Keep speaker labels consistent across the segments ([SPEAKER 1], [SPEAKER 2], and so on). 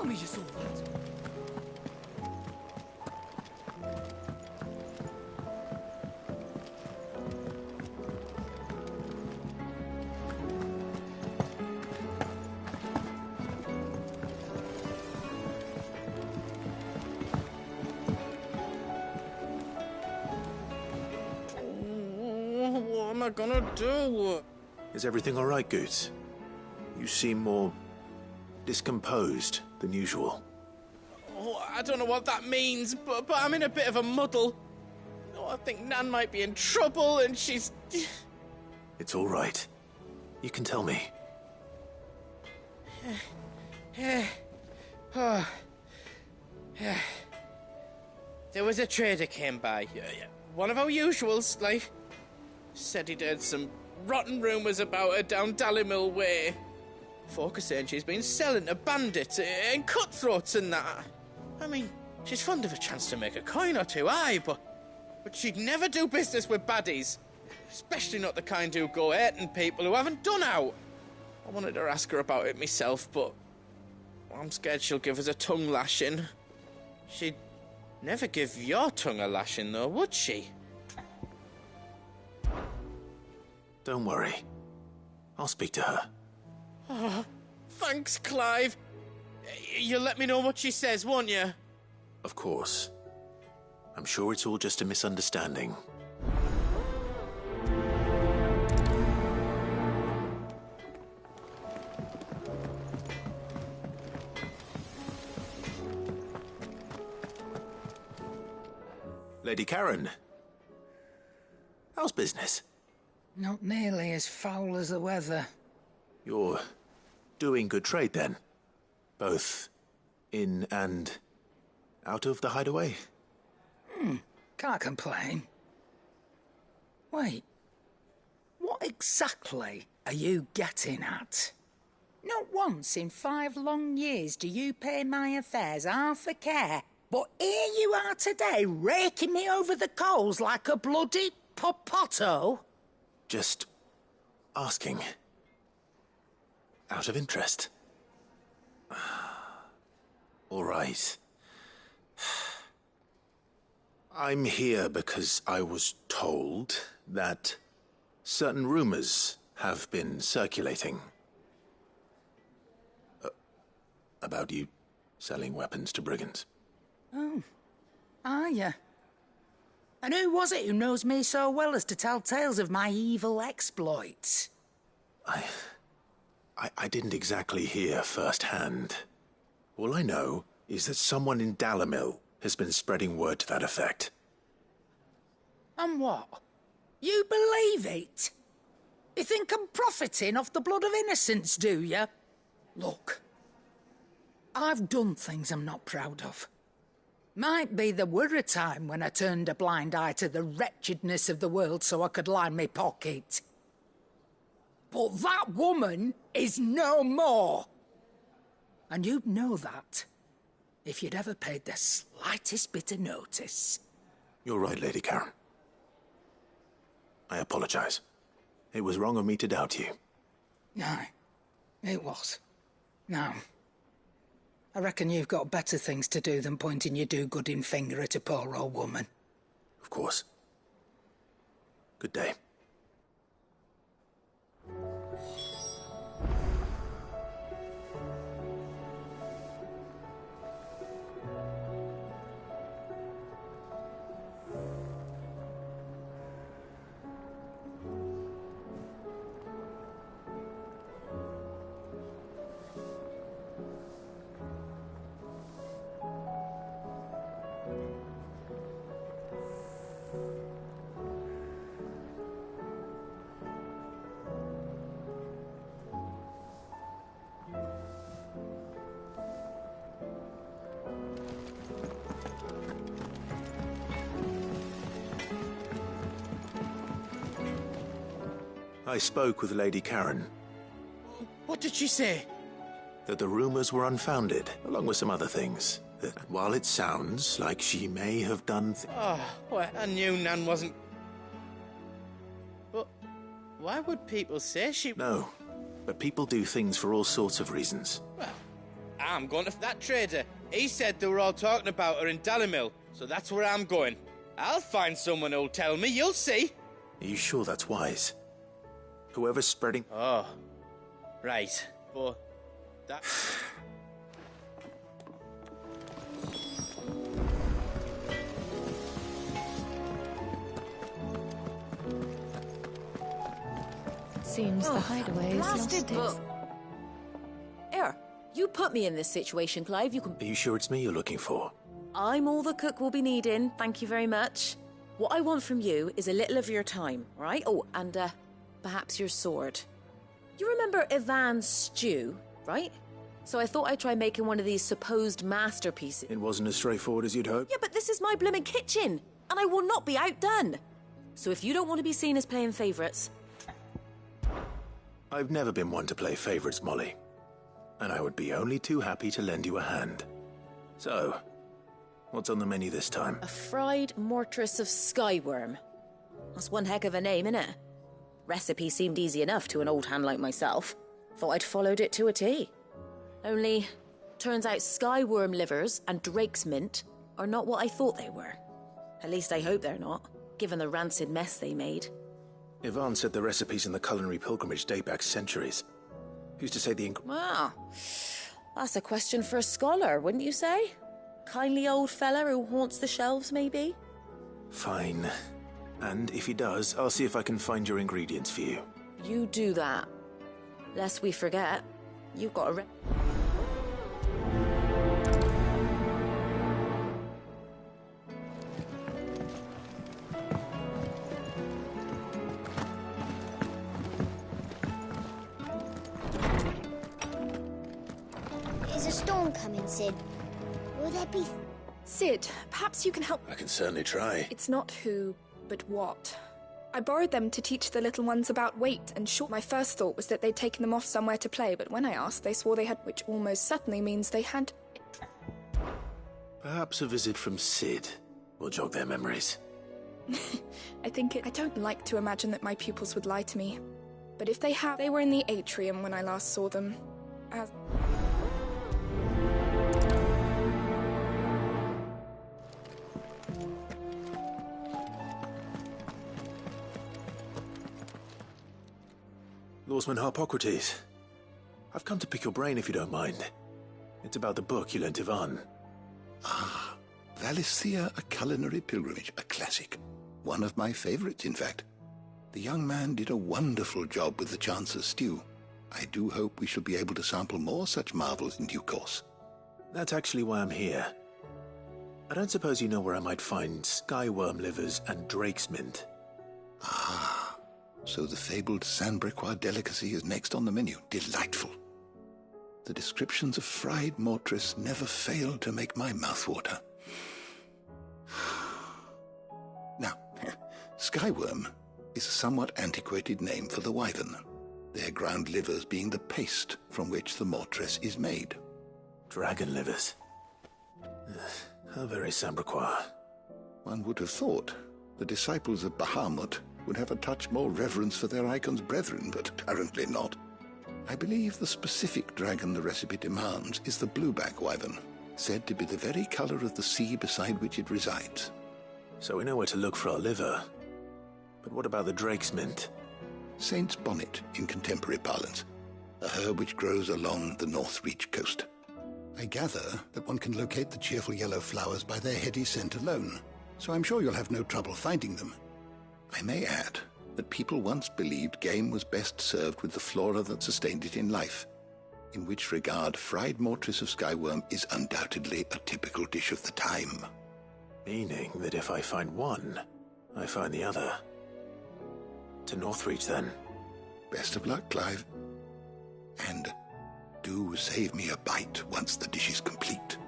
[SPEAKER 1] me you saw that.
[SPEAKER 2] What am I gonna do?
[SPEAKER 3] Is everything all right, Goots? You seem more discomposed than usual.
[SPEAKER 2] Oh, I don't know what that means, but I'm in a bit of a muddle. Oh, I think Nan might be in trouble and she's...
[SPEAKER 3] It's all right. You can tell me.
[SPEAKER 2] There was a trader came by. One of our usuals, like... Said he'd heard some rotten rumours about her down Dallymill Way. Folk are saying she's been selling to bandits and cutthroats and that. I mean, she's fond of a chance to make a coin or two, aye, but she'd never do business with baddies. Especially not the kind who go hurting people who haven't done out. I wanted to ask her about it myself, but I'm scared she'll give us a tongue lashing. She'd never give your tongue a lashing, though, would she?
[SPEAKER 3] Don't worry. I'll speak to her.
[SPEAKER 2] Oh, thanks, Clive. You'll let me know what she says, won't you?
[SPEAKER 3] Of course. I'm sure it's all just a misunderstanding. Lady Karen. How's business?
[SPEAKER 4] Not nearly as foul as the weather.
[SPEAKER 3] You're doing good trade, then? Both in and out of the hideaway?
[SPEAKER 4] Can't complain. Wait. What exactly are you getting at? Not once in 5 long years do you pay my affairs half a care, but here you are today, raking me over the coals like a bloody popoto?
[SPEAKER 3] Just asking. Out of interest. All right. I'm here because I was told that certain rumors have been circulating. About you selling weapons to brigands.
[SPEAKER 4] Oh, are you? And who was it who knows me so well as to tell tales of my evil exploits?
[SPEAKER 3] I didn't exactly hear firsthand. All I know is that someone in Dallymill has been spreading word to that effect.
[SPEAKER 4] And what? You believe it? You think I'm profiting off the blood of innocents, do you? Look, I've done things I'm not proud of. Might be there were a time when I turned a blind eye to the wretchedness of the world so I could line my pocket. But that woman is no more. And you'd know that if you'd ever paid the slightest bit of notice.
[SPEAKER 3] You're right, Lady Karen. I apologize. It was wrong of me to doubt you.
[SPEAKER 4] Aye, it was. Now, I reckon you've got better things to do than pointing your do-gooding finger at a poor old woman.
[SPEAKER 3] Of course. Good day. I spoke with Lady Karen.
[SPEAKER 2] What did she say?
[SPEAKER 3] That the rumors were unfounded, along with some other things. That while it sounds like she may have done...
[SPEAKER 2] Oh, well, I knew Nan wasn't... But why would people say she...
[SPEAKER 3] No, but people do things for all sorts of reasons.
[SPEAKER 2] Well, I'm going to that trader. He said they were all talking about her in Dalimil, so that's where I'm going. I'll find someone who'll tell me, you'll see.
[SPEAKER 3] Are you sure that's wise? Whoever's spreading...
[SPEAKER 2] Oh, right. But that...
[SPEAKER 1] Seems the hideaway is lost its...
[SPEAKER 5] Here, you put me in this situation, Clive. You can...
[SPEAKER 3] Are you sure it's me you're looking for?
[SPEAKER 5] I'm all the cook will be needing, thank you very much. What I want from you is a little of your time, right? Oh, and perhaps your sword. You remember Ivan's stew, right? So I thought I'd try making one of these supposed masterpieces.
[SPEAKER 3] It wasn't as straightforward as you'd hoped?
[SPEAKER 5] Yeah, but this is my blooming kitchen, and I will not be outdone. So if you don't want to be seen as playing favourites...
[SPEAKER 3] I've never been one to play favourites, Molly. And I would be only too happy to lend you a hand. So, what's on the menu this time?
[SPEAKER 5] A fried mortress of skyworm. That's one heck of a name, innit? Recipe seemed easy enough to an old hand like myself. Thought I'd followed it to a T. Only, turns out skyworm livers and drake's mint are not what I thought they were. At least I hope they're not, given the rancid mess they made.
[SPEAKER 3] Ivan said the recipes in the culinary pilgrimage date back centuries. Who's to say the
[SPEAKER 5] Wow, that's a question for a scholar, wouldn't you say? Kindly old fella who haunts the shelves, maybe?
[SPEAKER 3] Fine. And if he does, I'll see if I can find your ingredients for you.
[SPEAKER 5] You do that. Lest we forget, you've got a...
[SPEAKER 6] Is a storm coming, Sid? Will there be...
[SPEAKER 1] Sid, perhaps you can help.
[SPEAKER 3] I can certainly try.
[SPEAKER 1] It's not who, but what. I borrowed them to teach the little ones about weight and short. My first thought was that they'd taken them off somewhere to play, but when I asked, they swore they had, which almost certainly means they had...
[SPEAKER 3] Perhaps a visit from Sid will jog their memories.
[SPEAKER 1] I don't like to imagine that my pupils would lie to me. But if they have, they were in the atrium when I last saw them. As...
[SPEAKER 3] Lawsman Harpocrates. I've come to pick your brain if you don't mind. It's about the book you lent Ivan.
[SPEAKER 7] Ah, Valisthea, A Culinary Pilgrimage, a classic. One of my favorites, in fact. The young man did a wonderful job with the Chance's stew. I do hope we shall be able to sample more such marvels in due course.
[SPEAKER 3] That's actually why I'm here. I don't suppose you know where I might find skyworm livers and drake's mint.
[SPEAKER 7] Ah, so the fabled Sandbrequois delicacy is next on the menu. Delightful. The descriptions of fried mortress never fail to make my mouth water. Now, skyworm is a somewhat antiquated name for the wyvern, their ground livers being the paste from which the mortress is made.
[SPEAKER 3] Dragon livers. How very Sandbrequois.
[SPEAKER 7] One would have thought the disciples of Bahamut would have a touch more reverence for their icon's brethren, but apparently not. I believe the specific dragon the recipe demands is the blueback wyvern, said to be the very colour of the sea beside which it resides.
[SPEAKER 3] So we know where to look for our liver. But what about the drake's mint?
[SPEAKER 7] Saint's bonnet in contemporary parlance, a herb which grows along the North Reach coast. I gather that one can locate the cheerful yellow flowers by their heady scent alone, so I'm sure you'll have no trouble finding them. I may add that people once believed game was best served with the flora that sustained it in life, in which regard fried mortress of skyworm is undoubtedly a typical dish of the time.
[SPEAKER 3] Meaning that if I find one, I find the other. To Northreach, then.
[SPEAKER 7] Best of luck, Clive. And do save me a bite once the dish is complete.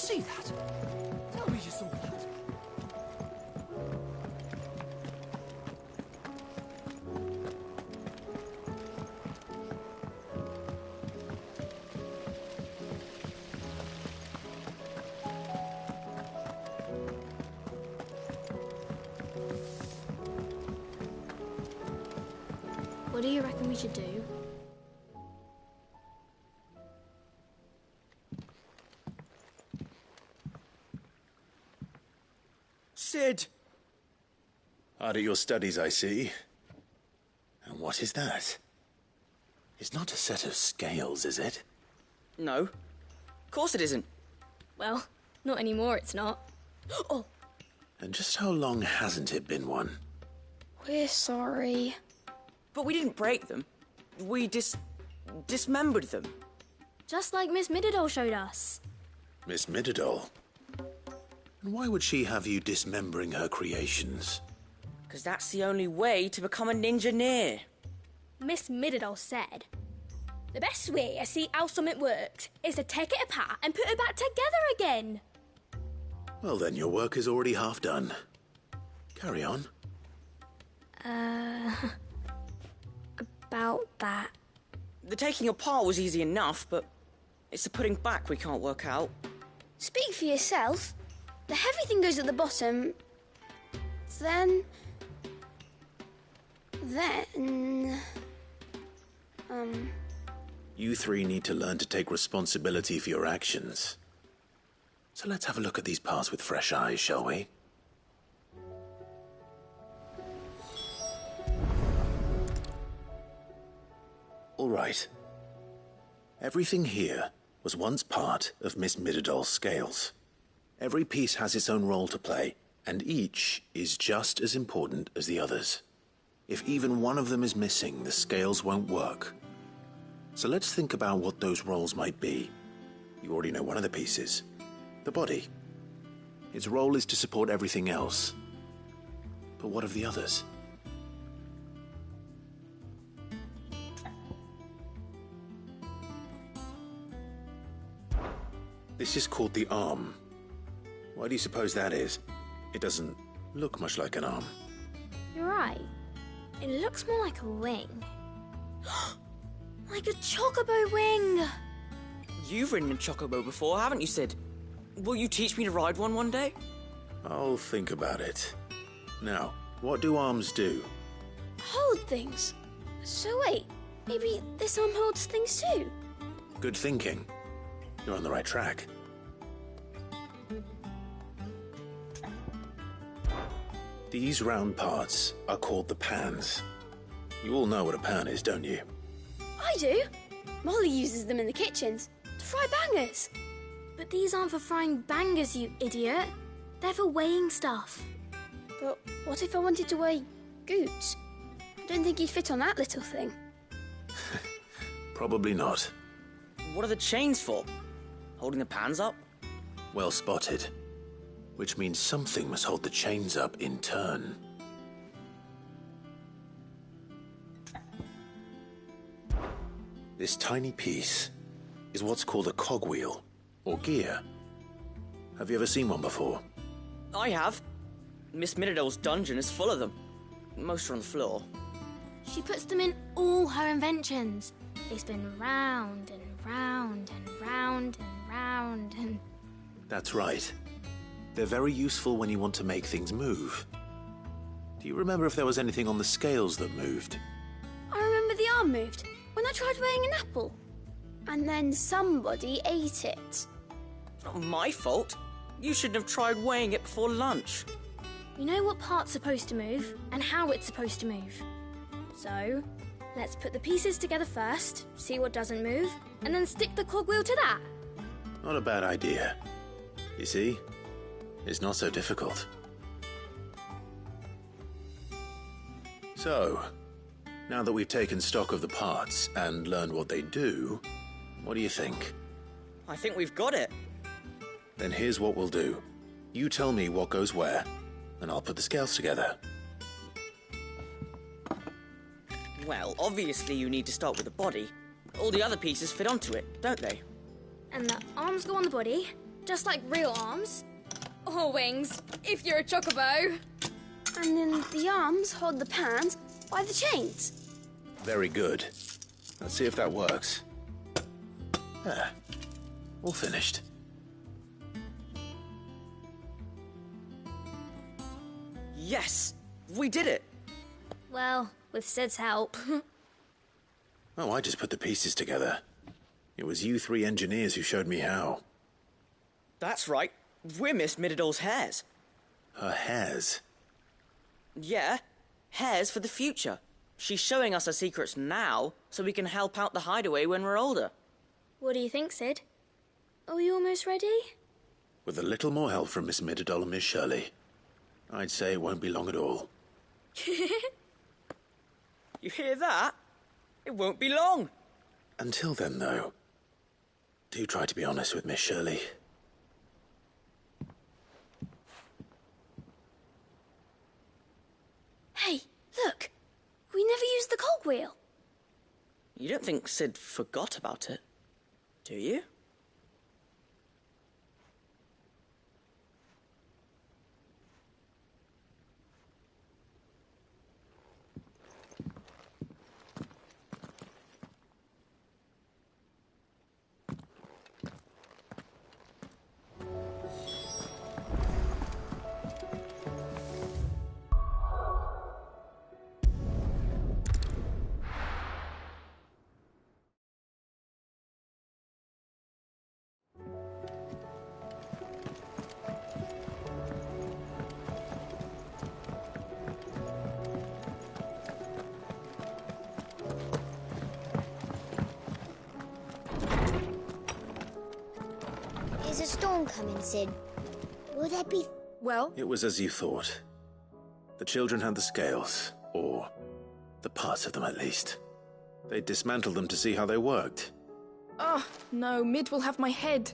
[SPEAKER 8] see that? Tell me you saw that.
[SPEAKER 6] What do you reckon we should do?
[SPEAKER 8] Sid!
[SPEAKER 3] Hard at your studies, I see. And what is that? It's not a set of scales, is it?
[SPEAKER 9] No. Of course it isn't.
[SPEAKER 6] Well, not anymore, it's not. Oh!
[SPEAKER 3] And just how long hasn't it been one?
[SPEAKER 6] We're sorry.
[SPEAKER 9] But we didn't break them. We dismembered them.
[SPEAKER 6] Just like Miss Mididol showed us.
[SPEAKER 3] Miss Mididol? And why would she have you dismembering her creations?
[SPEAKER 9] Because that's the only way to become a ninja-neer.
[SPEAKER 10] Miss Mididol said, the best way to see how something works is to take it apart and put it back together again.
[SPEAKER 3] Well then, your work is already half done. Carry on.
[SPEAKER 10] About that.
[SPEAKER 9] The taking apart was easy enough, but it's the putting back we can't work out.
[SPEAKER 10] Speak for yourself. The heavy thing goes at the bottom. Then...
[SPEAKER 3] You three need to learn to take responsibility for your actions. So let's have a look at these parts with fresh eyes, shall we? All right. Everything here was once part of Miss Mididol's scales. Every piece has its own role to play, and each is just as important as the others. If even one of them is missing, the scales won't work. So let's think about what those roles might be. You already know one of the pieces. The body. Its role is to support everything else. But what of the others? This is called the arm. Why do you suppose that is? It doesn't look much like an arm.
[SPEAKER 10] You're right. It looks more like a wing. Like a chocobo wing!
[SPEAKER 9] You've ridden a chocobo before, haven't you, Sid? Will you teach me to ride one day?
[SPEAKER 3] I'll think about it. Now, what do arms do?
[SPEAKER 10] Hold things. So wait, maybe this arm holds things too?
[SPEAKER 3] Good thinking. You're on the right track. These round parts are called the pans. You all know what a pan is, don't you?
[SPEAKER 10] I do. Molly uses them in the kitchens to fry bangers. But these aren't for frying bangers, you idiot. They're for weighing stuff. But what if I wanted to weigh goods? I don't think he'd fit on that little thing.
[SPEAKER 3] Probably not.
[SPEAKER 9] What are the chains for? Holding the pans up?
[SPEAKER 3] Well spotted. Which means something must hold the chains up in turn. This tiny piece is what's called a cogwheel, or gear. Have you ever seen one before?
[SPEAKER 9] I have. Miss Mididol's dungeon is full of them. Most are on the floor.
[SPEAKER 10] She puts them in all her inventions. They spin round and round and round and round and...
[SPEAKER 3] That's right. They're very useful when you want to make things move. Do you remember if there was anything on the scales that moved?
[SPEAKER 10] I remember the arm moved when I tried weighing an apple. And then somebody ate it.
[SPEAKER 9] Not my fault. You shouldn't have tried weighing it before lunch.
[SPEAKER 10] You know what part's supposed to move and how it's supposed to move. So, let's put the pieces together first, see what doesn't move, and then stick the cogwheel to that.
[SPEAKER 3] Not a bad idea. You see? It's not so difficult. So, now that we've taken stock of the parts and learned what they do, what do you think?
[SPEAKER 9] I think we've got it.
[SPEAKER 3] Then here's what we'll do. You tell me what goes where, and I'll put the scales together.
[SPEAKER 9] Well, obviously you need to start with the body. All the other pieces fit onto it, don't they?
[SPEAKER 10] And the arms go on the body, just like real arms.
[SPEAKER 6] Or wings, if you're a chocobo.
[SPEAKER 10] And then the arms hold the pans by the chains.
[SPEAKER 3] Very good. Let's see if that works. Ah, all finished.
[SPEAKER 9] Yes! We did it!
[SPEAKER 10] Well, with Sid's help.
[SPEAKER 3] Oh, I just put the pieces together. It was you three engineers who showed me how.
[SPEAKER 9] That's right. We're Miss Mididol's hares.
[SPEAKER 3] Her hairs?
[SPEAKER 9] Yeah, hares for the future. She's showing us her secrets now, so we can help out the hideaway when we're older.
[SPEAKER 10] What do you think, Sid? Are we almost ready?
[SPEAKER 3] With a little more help from Miss Mididol and Miss Shirley, I'd say it won't be long at all.
[SPEAKER 9] You hear that? It won't be long.
[SPEAKER 3] Until then, though, do try to be honest with Miss Shirley.
[SPEAKER 10] Hey, look! We never used the cogwheel.
[SPEAKER 9] You don't think Sid forgot about it, do you?
[SPEAKER 11] Is a storm coming, Sid? Will there be...
[SPEAKER 1] Well,
[SPEAKER 3] It was as you thought. The children had the scales, or the parts of them at least. They dismantled them to see how they worked.
[SPEAKER 1] oh, no, Mid will have my head.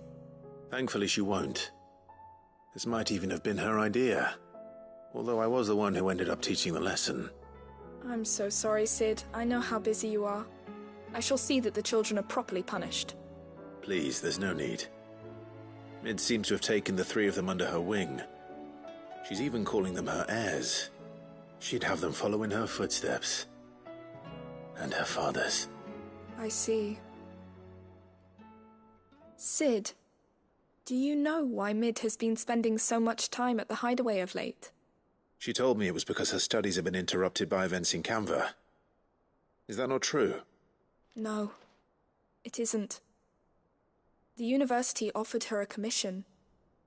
[SPEAKER 3] Thankfully she won't. This might even have been her idea. Although I was the one who ended up teaching the lesson.
[SPEAKER 1] I'm so sorry, Sid. I know how busy you are. I shall see that the children are properly punished.
[SPEAKER 3] Please, there's no need. Mid seems to have taken the three of them under her wing. She's even calling them her heirs. She'd have them follow in her footsteps. And her father's.
[SPEAKER 1] I see. Sid, do you know why Mid has been spending so much time at the hideaway of late?
[SPEAKER 3] She told me it was because her studies have been interrupted by events in Canva. Is that not true?
[SPEAKER 1] No, it isn't. The university offered her a commission.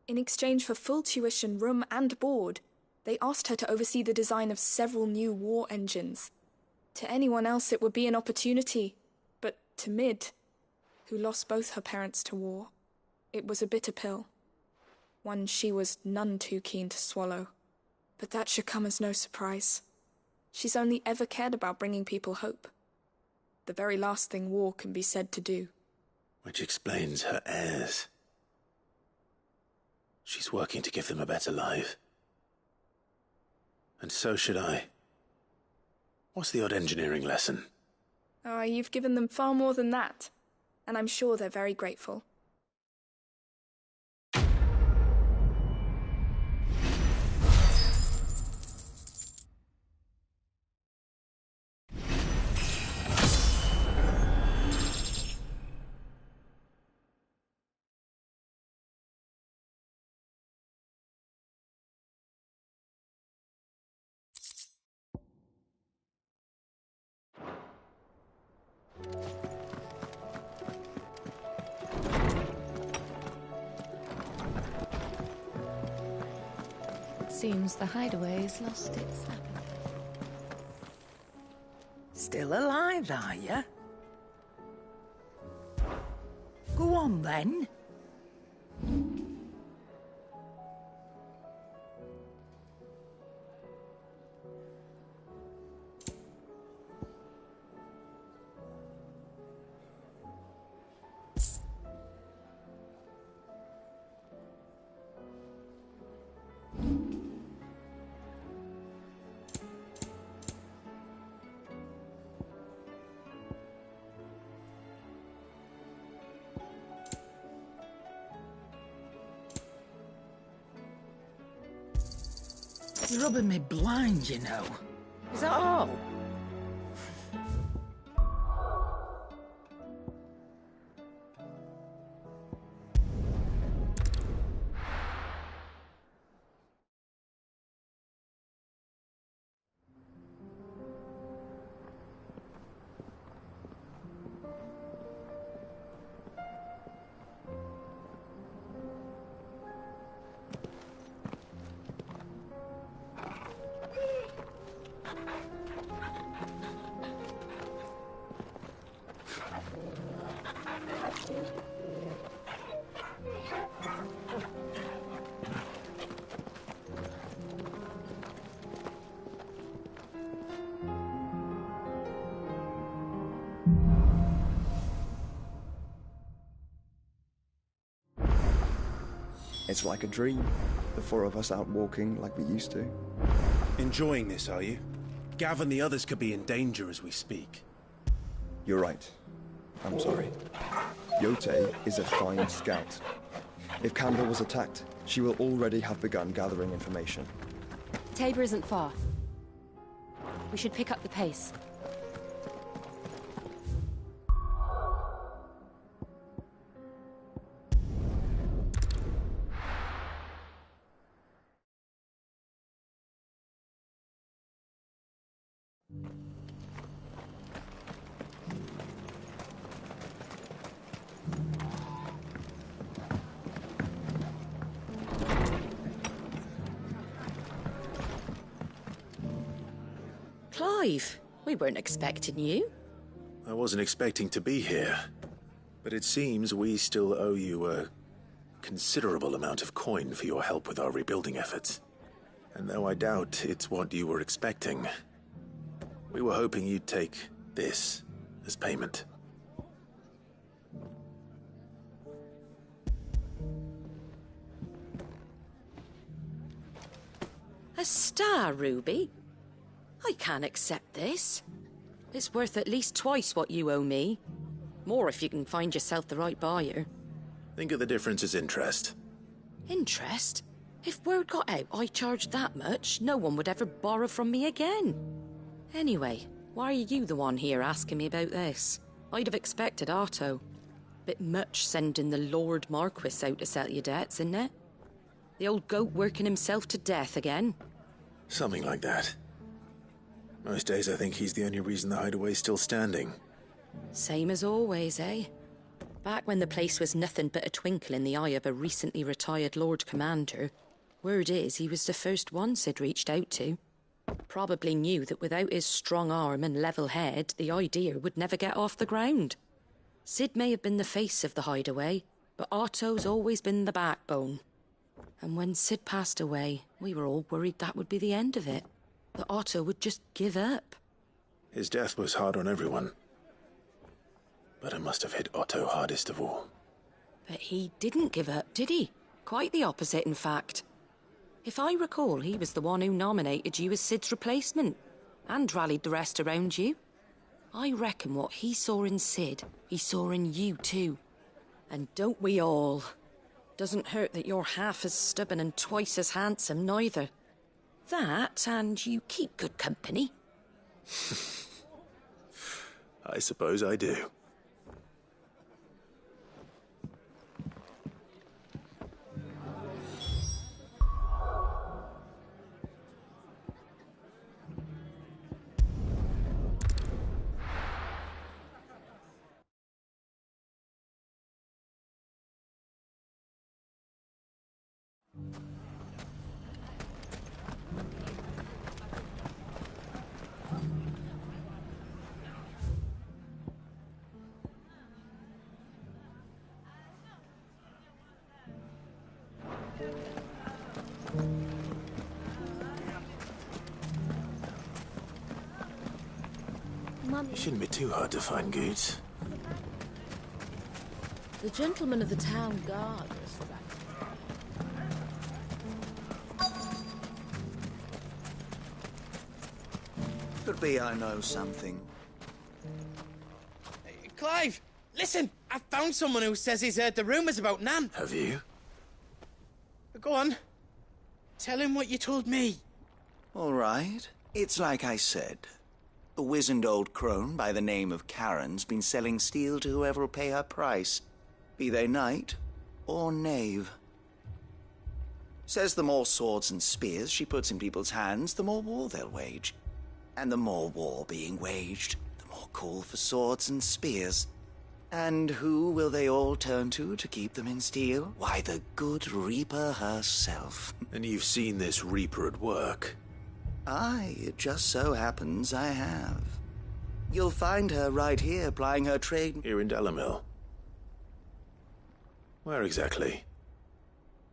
[SPEAKER 1] In exchange for full tuition, room and board, they asked her to oversee the design of several new war engines. To anyone else it would be an opportunity, but to Mid, who lost both her parents to war, it was a bitter pill. One she was none too keen to swallow. But that should come as no surprise. She's only ever cared about bringing people hope. The very last thing war can be said to do.
[SPEAKER 3] Which explains her heirs. She's working to give them a better life. And so should I. What's the odd engineering lesson?
[SPEAKER 1] Ah, you've given them far more than that. And I'm sure they're very grateful.
[SPEAKER 12] Seems the hideaway's lost its appetite.
[SPEAKER 4] Still alive, are you? Go on, then. You're rubbing me blind, you know.
[SPEAKER 5] Is that all?
[SPEAKER 13] It's like a dream. The four of us out walking like we used to.
[SPEAKER 3] Enjoying this, are you? Gav and the others could be in danger as we speak.
[SPEAKER 13] You're right. I'm sorry. Yote is a fine scout. If Canberra was attacked, she will already have begun gathering information.
[SPEAKER 14] Tabor isn't far. We should pick up the pace.
[SPEAKER 5] Clive, we weren't expecting you.
[SPEAKER 3] I wasn't expecting to be here, but it seems we still owe you a considerable amount of coin for your help with our rebuilding efforts. And though I doubt it's what you were expecting, we were hoping you'd take this as payment.
[SPEAKER 5] A star ruby? I can't accept this. It's worth at least twice what you owe me. More if you can find yourself the right buyer.
[SPEAKER 3] Think of the difference as interest.
[SPEAKER 5] Interest? If word got out I charged that much, no one would ever borrow from me again. Anyway, why are you the one here asking me about this? I'd have expected Otto. Bit much sending the Lord Marquis out to settle your debts, isn't it? The old goat working himself to death again.
[SPEAKER 3] Something like that. Most days I think he's the only reason the hideaway's still standing.
[SPEAKER 5] Same as always, eh? Back when the place was nothing but a twinkle in the eye of a recently retired Lord Commander, word is he was the first one Sid reached out to. Probably knew that without his strong arm and level head, the idea would never get off the ground. Sid may have been the face of the hideaway, but Otto's always been the backbone. And when Sid passed away, we were all worried that would be the end of it. That Otto would just give up.
[SPEAKER 3] His death was hard on everyone. But it must have hit Otto hardest of all.
[SPEAKER 5] But he didn't give up, did he? Quite the opposite, in fact. If I recall, he was the one who nominated you as Sid's replacement, and rallied the rest around you. I reckon what he saw in Sid, he saw in you too. And don't we all? Doesn't hurt that you're half as stubborn and twice as handsome, neither. That, and you keep good company.
[SPEAKER 3] I suppose I do. It shouldn't be too hard to find goods.
[SPEAKER 5] The gentleman of the town guard.
[SPEAKER 8] Could be I know something.
[SPEAKER 2] Hey, Clive, listen! I found someone who says he's heard the rumours about Nan.
[SPEAKER 3] Have you?
[SPEAKER 2] Go on. Tell him what you told me.
[SPEAKER 8] All right. It's like I said. A wizened old crone by the name of Karen's been selling steel to whoever'll pay her price, be they knight or knave. Says the more swords and spears she puts in people's hands, the more war they'll wage. And the more war being waged, the more call for swords and spears. And who will they all turn to keep them in steel? Why, the good Reaper herself.
[SPEAKER 3] And you've seen this Reaper at work?
[SPEAKER 8] Aye, it just so happens I have. You'll find her right here plying her trade.
[SPEAKER 3] Here in Dalimil? Where exactly?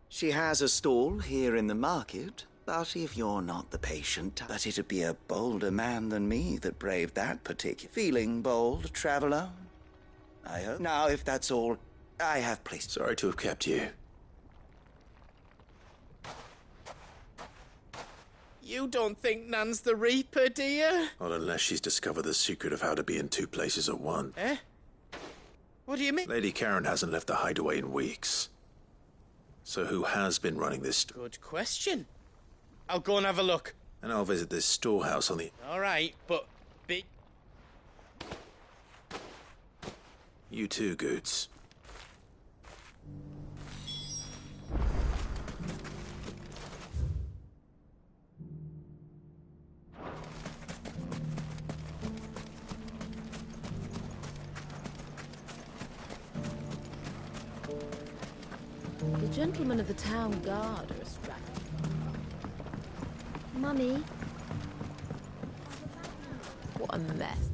[SPEAKER 8] She has a stall here in the market, but if you're not the patient, but it'd be a bolder man than me that braved that particular. Feeling bold, traveler? I hope. Now, if that's all, I have placed.
[SPEAKER 3] Sorry to have kept you.
[SPEAKER 2] You don't think Nan's the Reaper, do you?
[SPEAKER 3] Not unless she's discovered the secret of how to be in two places at once.
[SPEAKER 2] Eh? What do you mean?
[SPEAKER 3] Lady Karen hasn't left the hideaway in weeks. So who has been running this?
[SPEAKER 2] Good question. I'll go and have a look.
[SPEAKER 3] And I'll visit this storehouse on the...
[SPEAKER 2] All right, but be...
[SPEAKER 3] You too, Goots.
[SPEAKER 12] The gentlemen of the town guard are a strapping.
[SPEAKER 10] Mummy?
[SPEAKER 12] What a mess.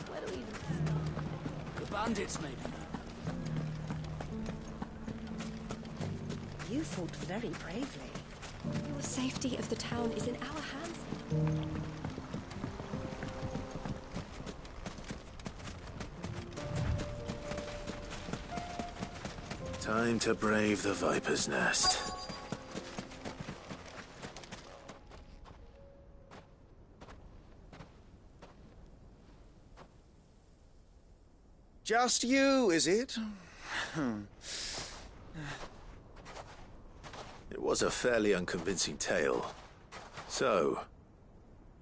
[SPEAKER 12] Where do we even start?
[SPEAKER 15] The bandits, maybe.
[SPEAKER 5] You fought very bravely.
[SPEAKER 6] The safety of the town is in our hands.
[SPEAKER 3] Time to brave the Viper's Nest.
[SPEAKER 8] Just you, is it?
[SPEAKER 3] It was a fairly unconvincing tale. So,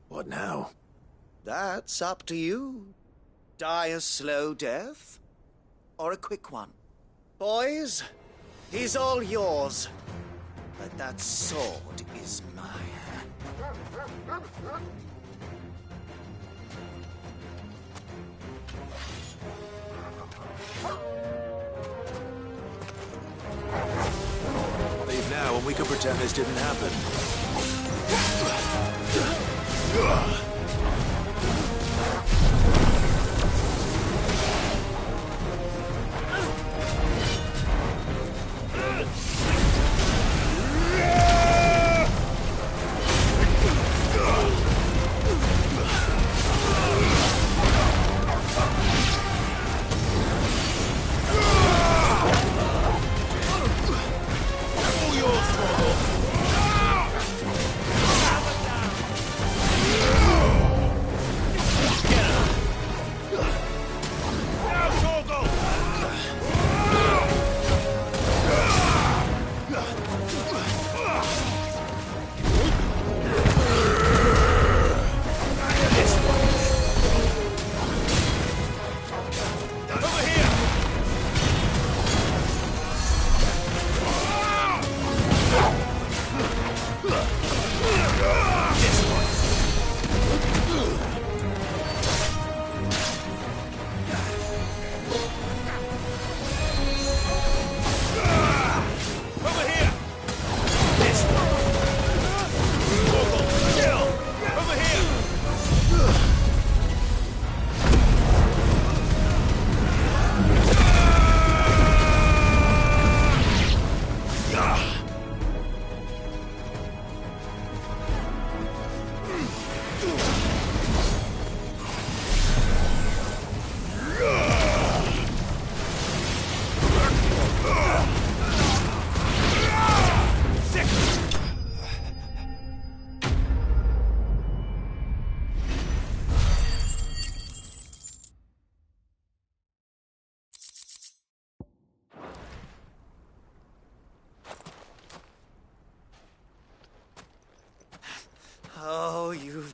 [SPEAKER 3] what now?
[SPEAKER 8] That's up to you. Die a slow death, or a quick one. Boys, he's all yours. But that sword is mine.
[SPEAKER 3] Leave now and we can pretend this didn't happen.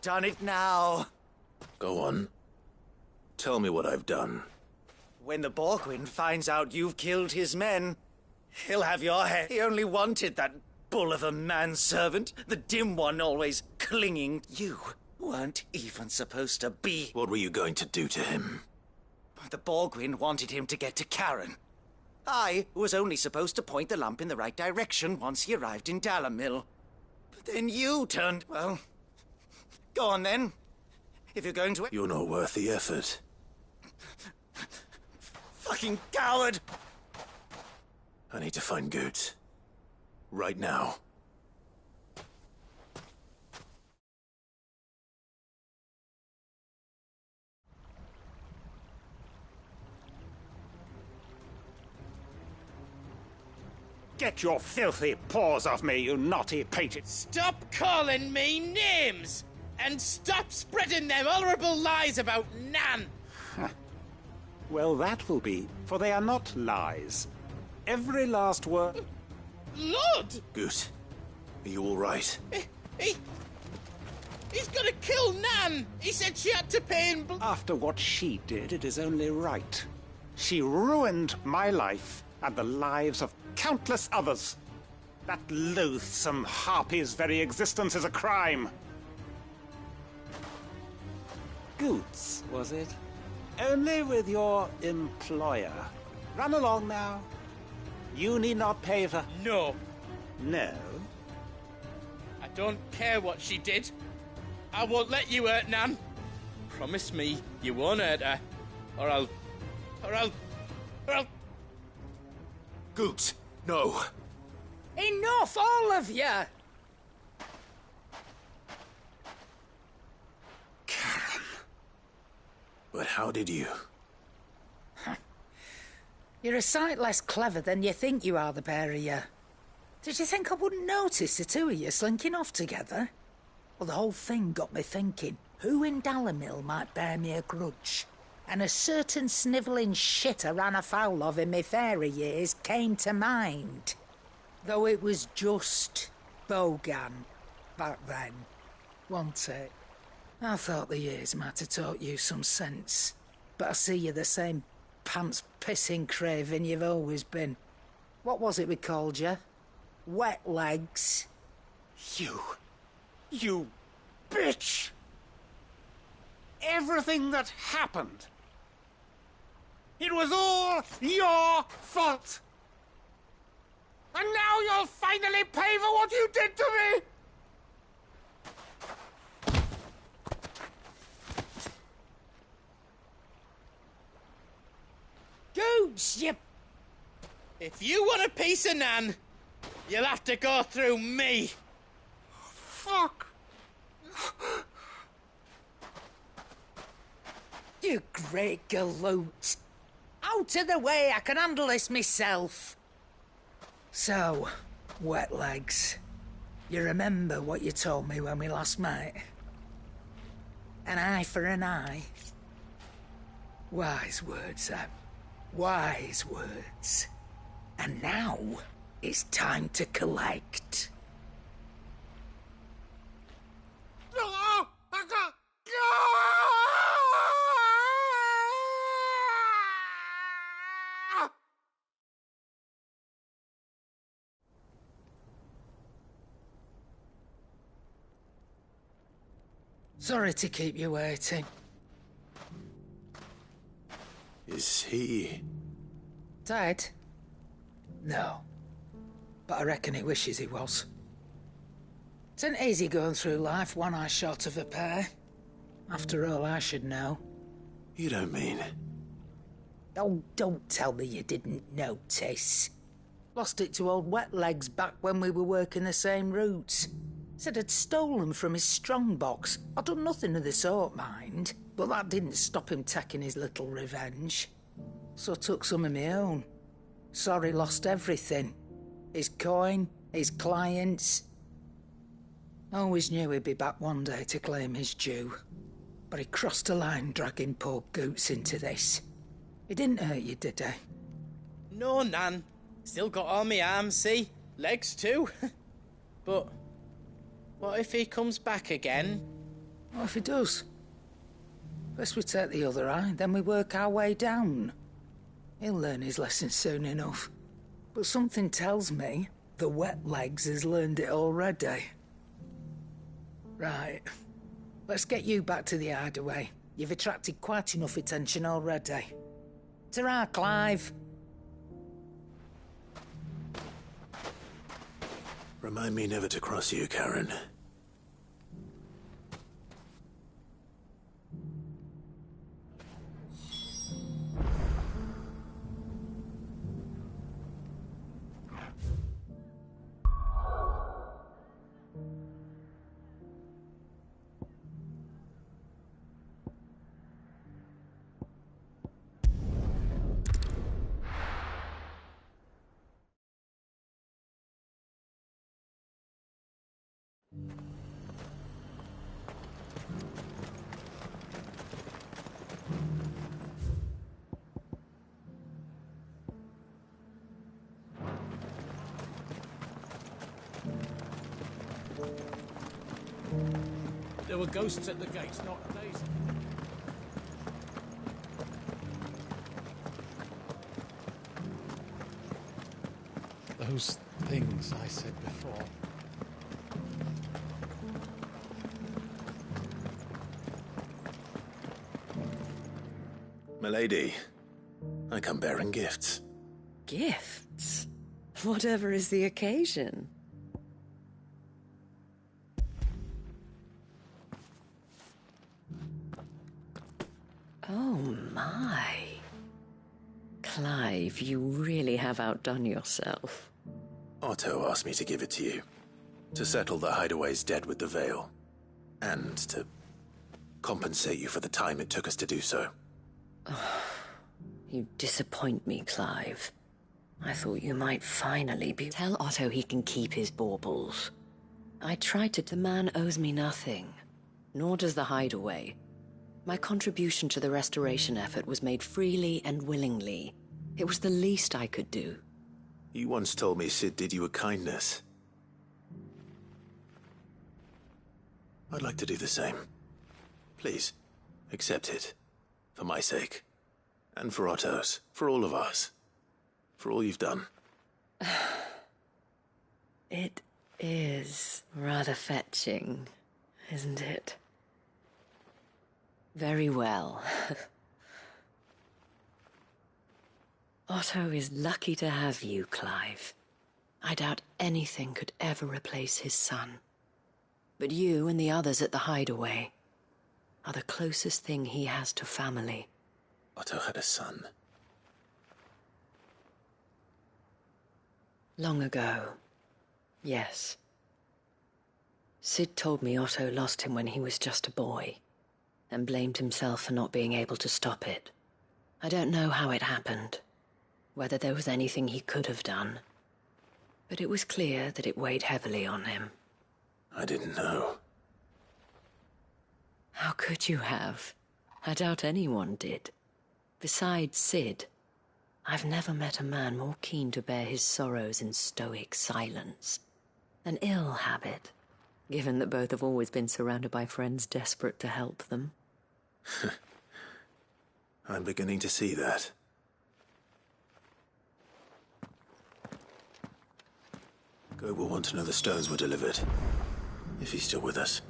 [SPEAKER 8] done it now.
[SPEAKER 3] Go on. Tell me what I've done.
[SPEAKER 8] When the Borgwyn finds out you've killed his men, he'll have your head. He only wanted that bull of a manservant, the dim one always clinging. You weren't even supposed to be.
[SPEAKER 3] What were you going to do to him?
[SPEAKER 8] The Borgwyn wanted him to get to Karen. I was only supposed to point the lamp in the right direction once he arrived in Dalamil. But then you turned... Well, go on then. If you're going to...
[SPEAKER 3] You're not worth the effort.
[SPEAKER 8] Fucking coward!
[SPEAKER 3] I need to find Goots. Right now.
[SPEAKER 15] Get your filthy paws off me, you naughty pt...
[SPEAKER 2] Stop calling me names! And stop spreading them horrible lies about Nan!
[SPEAKER 15] Well, that will be, for they are not lies. Every last word...
[SPEAKER 2] Lord!
[SPEAKER 3] Goot, are you all right?
[SPEAKER 2] He's gonna kill Nan! He said she had to pay in...
[SPEAKER 15] After what she did, it is only right. She ruined my life and the lives of countless others. That loathsome harpy's very existence is a crime. Goots, was it? Only with your employer. Run along now. You need not pay for...
[SPEAKER 2] No.
[SPEAKER 15] No?
[SPEAKER 2] I don't care what she did. I won't let you hurt Nan. Promise me you won't hurt her. Or I'll...
[SPEAKER 3] Goots, no.
[SPEAKER 4] Enough, all of you!
[SPEAKER 3] Karen. But how did you?
[SPEAKER 4] You're a sight less clever than you think you are, the pair of you. Did you think I wouldn't notice the two of you slinking off together? Well, the whole thing got me thinking, who in Dalamil might bear me a grudge? And a certain snivelling shit I ran afoul of in my fairy years came to mind. Though it was just Bogan back then, wasn't it? I thought the years might have taught you some sense, but I see you're the same pants-pissing craven you've always been. What was it we called you? Wet legs?
[SPEAKER 15] You bitch! Everything that happened, it was all your fault! And now you'll finally pay for what you did to me!
[SPEAKER 4] Goots, you...
[SPEAKER 2] If you want a piece of Nan, you'll have to go through me.
[SPEAKER 15] Fuck!
[SPEAKER 4] You great galoot. Out of the way, I can handle this myself. So, wet legs, you remember what you told me when we last met? An eye for an eye. Wise words, Sam. Wise words. And now, it's time to collect. Sorry to keep you waiting.
[SPEAKER 3] Is he...
[SPEAKER 4] Dead? No. But I reckon he wishes he was. It ain't easy going through life one eye short of a pair. After all, I should know.
[SPEAKER 3] You don't mean...
[SPEAKER 4] Oh, don't tell me you didn't notice. Lost it to old Wet Legs back when we were working the same routes. Said I'd stolen from his strongbox. I'd done nothing of the sort, mind. But that didn't stop him taking his little revenge. So I took some of my own. Sorry, lost everything. His coin, his clients. Always knew he'd be back one day to claim his due. But he crossed a line dragging poor Goots into this. He didn't hurt you, did he?
[SPEAKER 2] No, Nan. Still got all my arms, see? Legs too. But what if he comes back again?
[SPEAKER 4] What if he does? First we take the other eye, then we work our way down. He'll learn his lesson soon enough. But something tells me the wet legs has learned it already. Right. Let's get you back to the hideaway. You've attracted quite enough attention already. Ta-ra, Clive.
[SPEAKER 3] Remind me never to cross you, Karen.
[SPEAKER 16] There were ghosts at the gates, not days. Those things I said before.
[SPEAKER 3] Milady, I come bearing gifts.
[SPEAKER 17] Gifts? Whatever is the occasion. Oh my. Clive, you really have outdone yourself.
[SPEAKER 3] Otto asked me to give it to you. To settle the Hideaway's debt with the Veil. And to compensate you for the time it took us to do so.
[SPEAKER 17] You disappoint me, Clive. I thought you might finally be... Tell Otto he can keep his baubles. I tried to... The man owes me nothing. Nor does the Hideaway. My contribution to the restoration effort was made freely and willingly. It was the least I could do.
[SPEAKER 3] You once told me Sid did you a kindness. I'd like to do the same. Please, accept it. For my sake. And for Otto's. For all of us. For all you've done.
[SPEAKER 17] It is rather fetching, isn't it? Very well. Otto is lucky to have you, Clive. I doubt anything could ever replace his son. But you and the others at the Hideaway are the closest thing he has to family.
[SPEAKER 3] Otto had a son.
[SPEAKER 17] Long ago, yes. Sid told me Otto lost him when he was just a boy, and blamed himself for not being able to stop it. I don't know how it happened, whether there was anything he could have done, but it was clear that it weighed heavily on him.
[SPEAKER 3] I didn't know.
[SPEAKER 17] How could you have? I doubt anyone did. Besides Sid, I've never met a man more keen to bear his sorrows in stoic silence. An ill habit, given that both have always been surrounded by friends desperate to help them.
[SPEAKER 3] I'm beginning to see that. Go will want to know the stones were delivered. If he's still with us.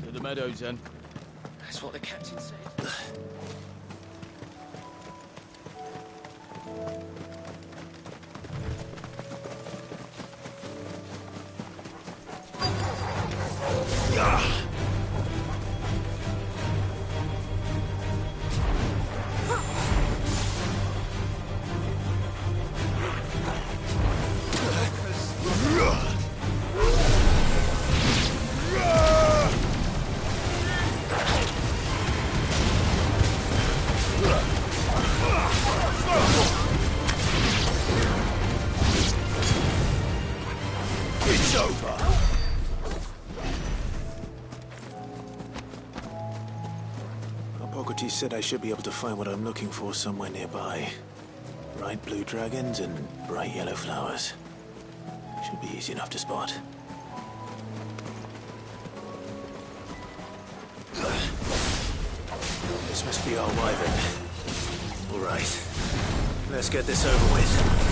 [SPEAKER 16] To the meadows, then.
[SPEAKER 9] That's what the captain said.
[SPEAKER 3] said I should be able to find what I'm looking for somewhere nearby. Bright blue dragons and bright yellow flowers. Should be easy enough to spot. This must be our wyvern. All right. Let's get this over with.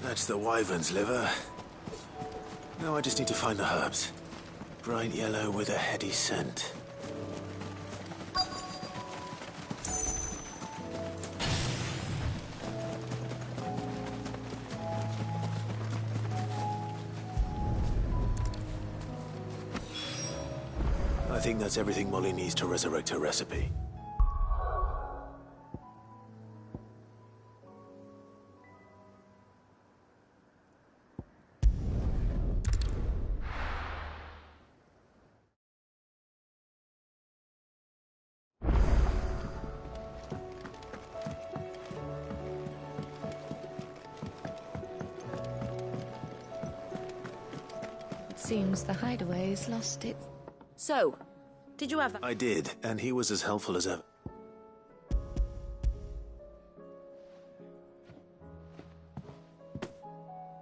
[SPEAKER 3] That's the wyvern's liver. Now I just need to find the herbs. Bright yellow with a heady scent. I think that's everything Molly needs to resurrect her recipe.
[SPEAKER 12] Seems the hideaway's lost it.
[SPEAKER 5] So, did you have that?
[SPEAKER 3] I did, and he was as helpful as ever.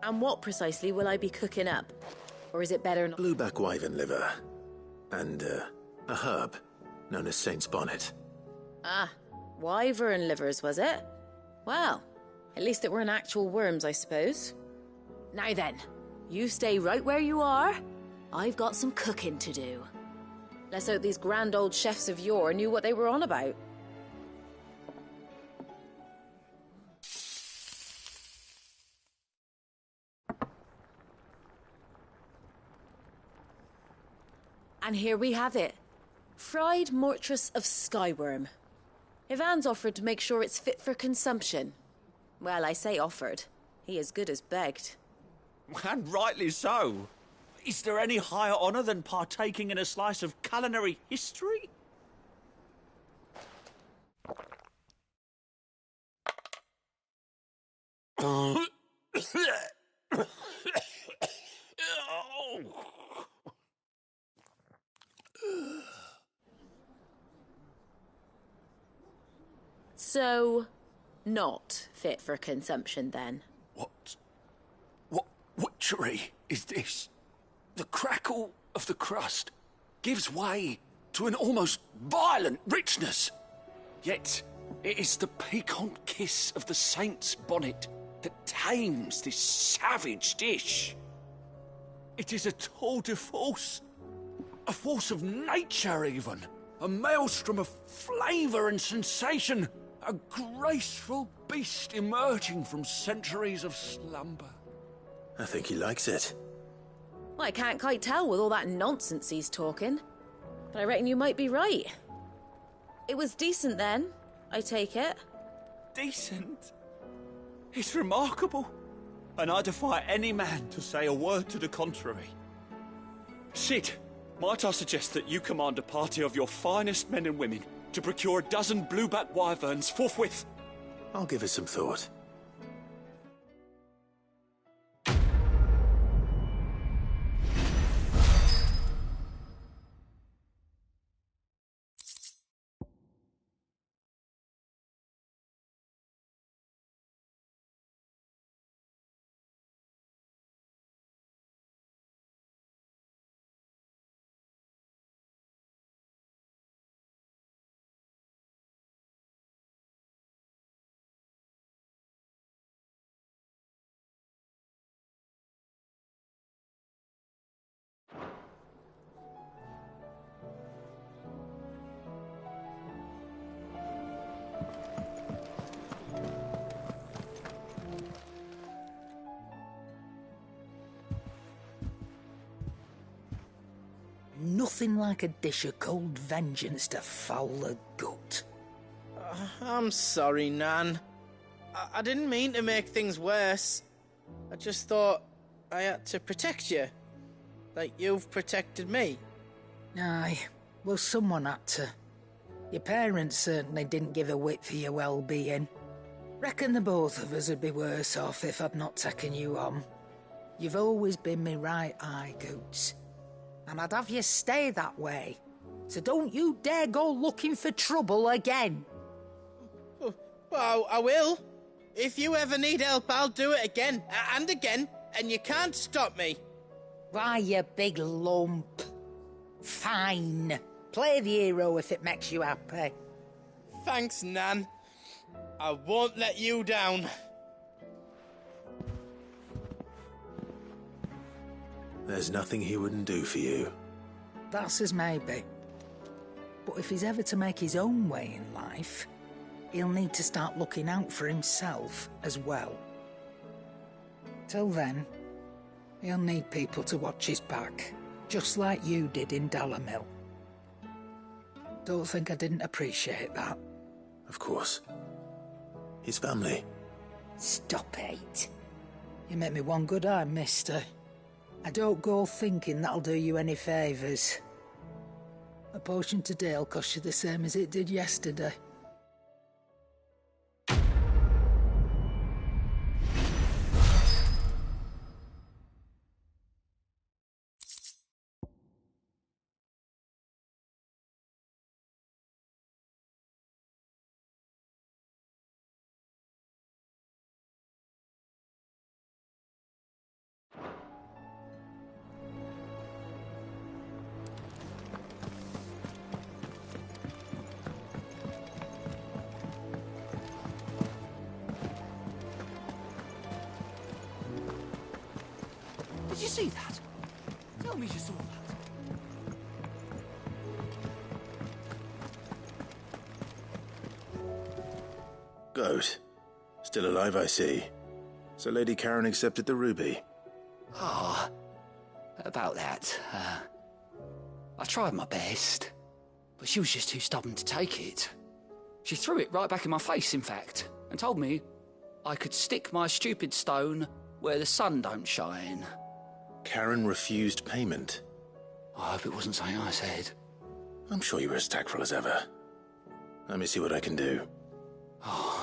[SPEAKER 5] And what precisely will I be cooking up? Or is it better not?
[SPEAKER 3] Blueback wyvern liver. And, a herb known as Saint's Bonnet.
[SPEAKER 5] Ah, wyvern livers, was it? Well, at least it weren't actual worms, I suppose. Now then, you stay right where you are. I've got some cooking to do. Let's hope these grand old chefs of yore knew what they were on about. And here we have it. Fried mortress of skyworm. Ivan's offered to make sure it's fit for consumption. Well, I say offered. He as good as begged.
[SPEAKER 18] And rightly so. Is there any higher honour than partaking in a slice of culinary history?
[SPEAKER 5] So, not fit for consumption then?
[SPEAKER 18] What witchery is this? The crackle of the crust gives way to an almost violent richness. Yet, it is the piquant kiss of the saint's bonnet that tames this savage dish. It is a tour de force, a force of nature even, a maelstrom of flavour and sensation, a graceful beast emerging from centuries of slumber.
[SPEAKER 3] I think he likes it.
[SPEAKER 5] Well, I can't quite tell with all that nonsense he's talking. But I reckon you might be right. It was decent then, I take it.
[SPEAKER 18] Decent? It's remarkable. And I defy any man to say a word to the contrary. Sid, might I suggest that you command a party of your finest men and women to procure a dozen blueback wyverns forthwith?
[SPEAKER 3] I'll give it some thought.
[SPEAKER 4] nothing like a dish of cold vengeance to foul the gut.
[SPEAKER 2] I'm sorry, Nan. I didn't mean to make things worse. I just thought I had to protect you. Like you've protected me.
[SPEAKER 4] Aye, well, someone had to. Your parents certainly didn't give a whit for your well-being. Reckon the both of us would be worse off if I'd not taken you on. You've always been me right eye, Goots. And I'd have you stay that way. So don't you dare go looking for trouble again.
[SPEAKER 2] Well, I will. If you ever need help, I'll do it again and again, and you can't stop me.
[SPEAKER 4] Why, you big lump. Fine. Play the hero if it makes you happy.
[SPEAKER 2] Thanks, Nan. I won't let you down.
[SPEAKER 3] There's nothing he wouldn't do for you.
[SPEAKER 4] That's as maybe. But if he's ever to make his own way in life, he'll need to start looking out for himself as well. Till then, he'll need people to watch his back, just like you did in Dalamil. Don't think I didn't appreciate that.
[SPEAKER 3] Of course. His family.
[SPEAKER 4] Stop it. You make me one good eye, mister. I don't go thinking that'll do you any favours. A potion today'll cost you the same as it did yesterday.
[SPEAKER 18] Did you see that? Tell me you saw that.
[SPEAKER 3] Goat. Still alive, I see. So Lady Karen accepted the ruby.
[SPEAKER 18] Ah, about that. I tried my best, but she was just too stubborn to take it. She threw it right back in my face, in fact, and told me I could stick my stupid stone where the sun don't shine.
[SPEAKER 3] Karen refused payment.
[SPEAKER 18] I hope it wasn't something I said.
[SPEAKER 3] I'm sure you were as tactful as ever. Let me see what I can do.
[SPEAKER 18] Oh.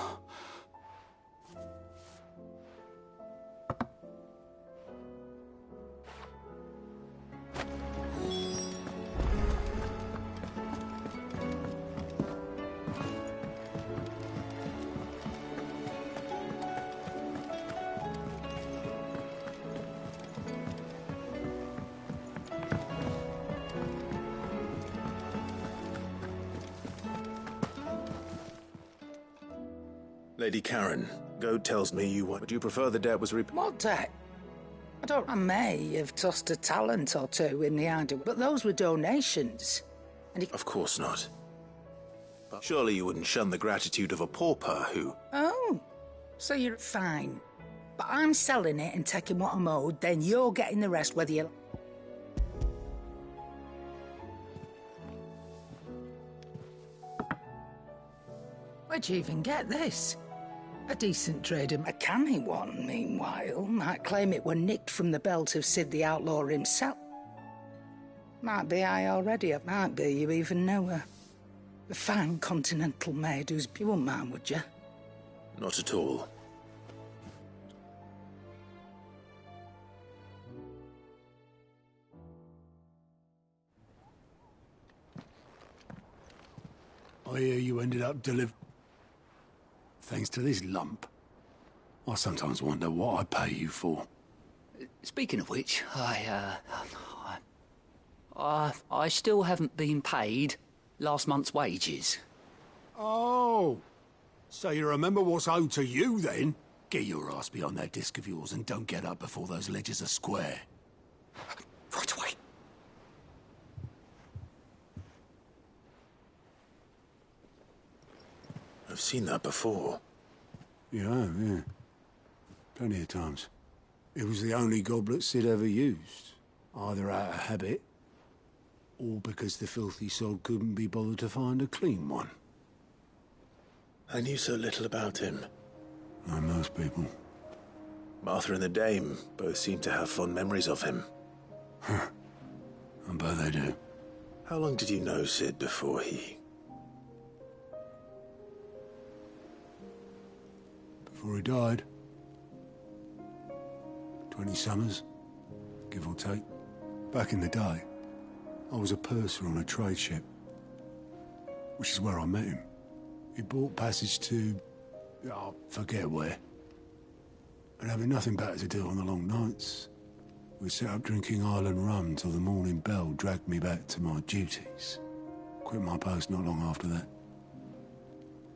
[SPEAKER 3] Lady Karen, Goat tells me you want... Would you prefer the debt was
[SPEAKER 4] What debt? I may have tossed a talent or two in the idea, but those were donations. And
[SPEAKER 3] Of course not. But surely you wouldn't shun the gratitude of a pauper who...
[SPEAKER 4] Oh, so you're fine. But I'm selling it and taking what I'm owed, then you're getting the rest whether you... Where'd you even get this? A decent trader, a canny one, meanwhile, might claim it were nicked from the belt of Sid the Outlaw himself. Might be I already, it might be you even know her. A fine continental maid who's... You wouldn't mind, would you?
[SPEAKER 3] Not at all.
[SPEAKER 19] I hear you ended up thanks to this lump. I sometimes wonder what I pay you for.
[SPEAKER 18] Speaking of which, I still haven't been paid last month's wages.
[SPEAKER 19] Oh, so you remember what's owed to you then? Get your ass behind that disc of yours and don't get up before those ledgers are square.
[SPEAKER 18] Right away.
[SPEAKER 3] I've seen that before.
[SPEAKER 19] Yeah. Plenty of times. It was the only goblet Sid ever used. Either out of habit, All because the filthy sod couldn't be bothered to find a clean one.
[SPEAKER 3] I knew so little about him.
[SPEAKER 19] Like most people.
[SPEAKER 3] Martha and the Dame both seem to have fond memories of him.
[SPEAKER 19] I bet they do.
[SPEAKER 3] How long did you know Sid before he...
[SPEAKER 19] Before he died? 20 summers, give or take. Back in the day, I was a purser on a trade ship, which is where I met him. He bought passage to... I forget where. And having nothing better to do on the long nights, we set up drinking island rum till the morning bell dragged me back to my duties. Quit my post not long after that,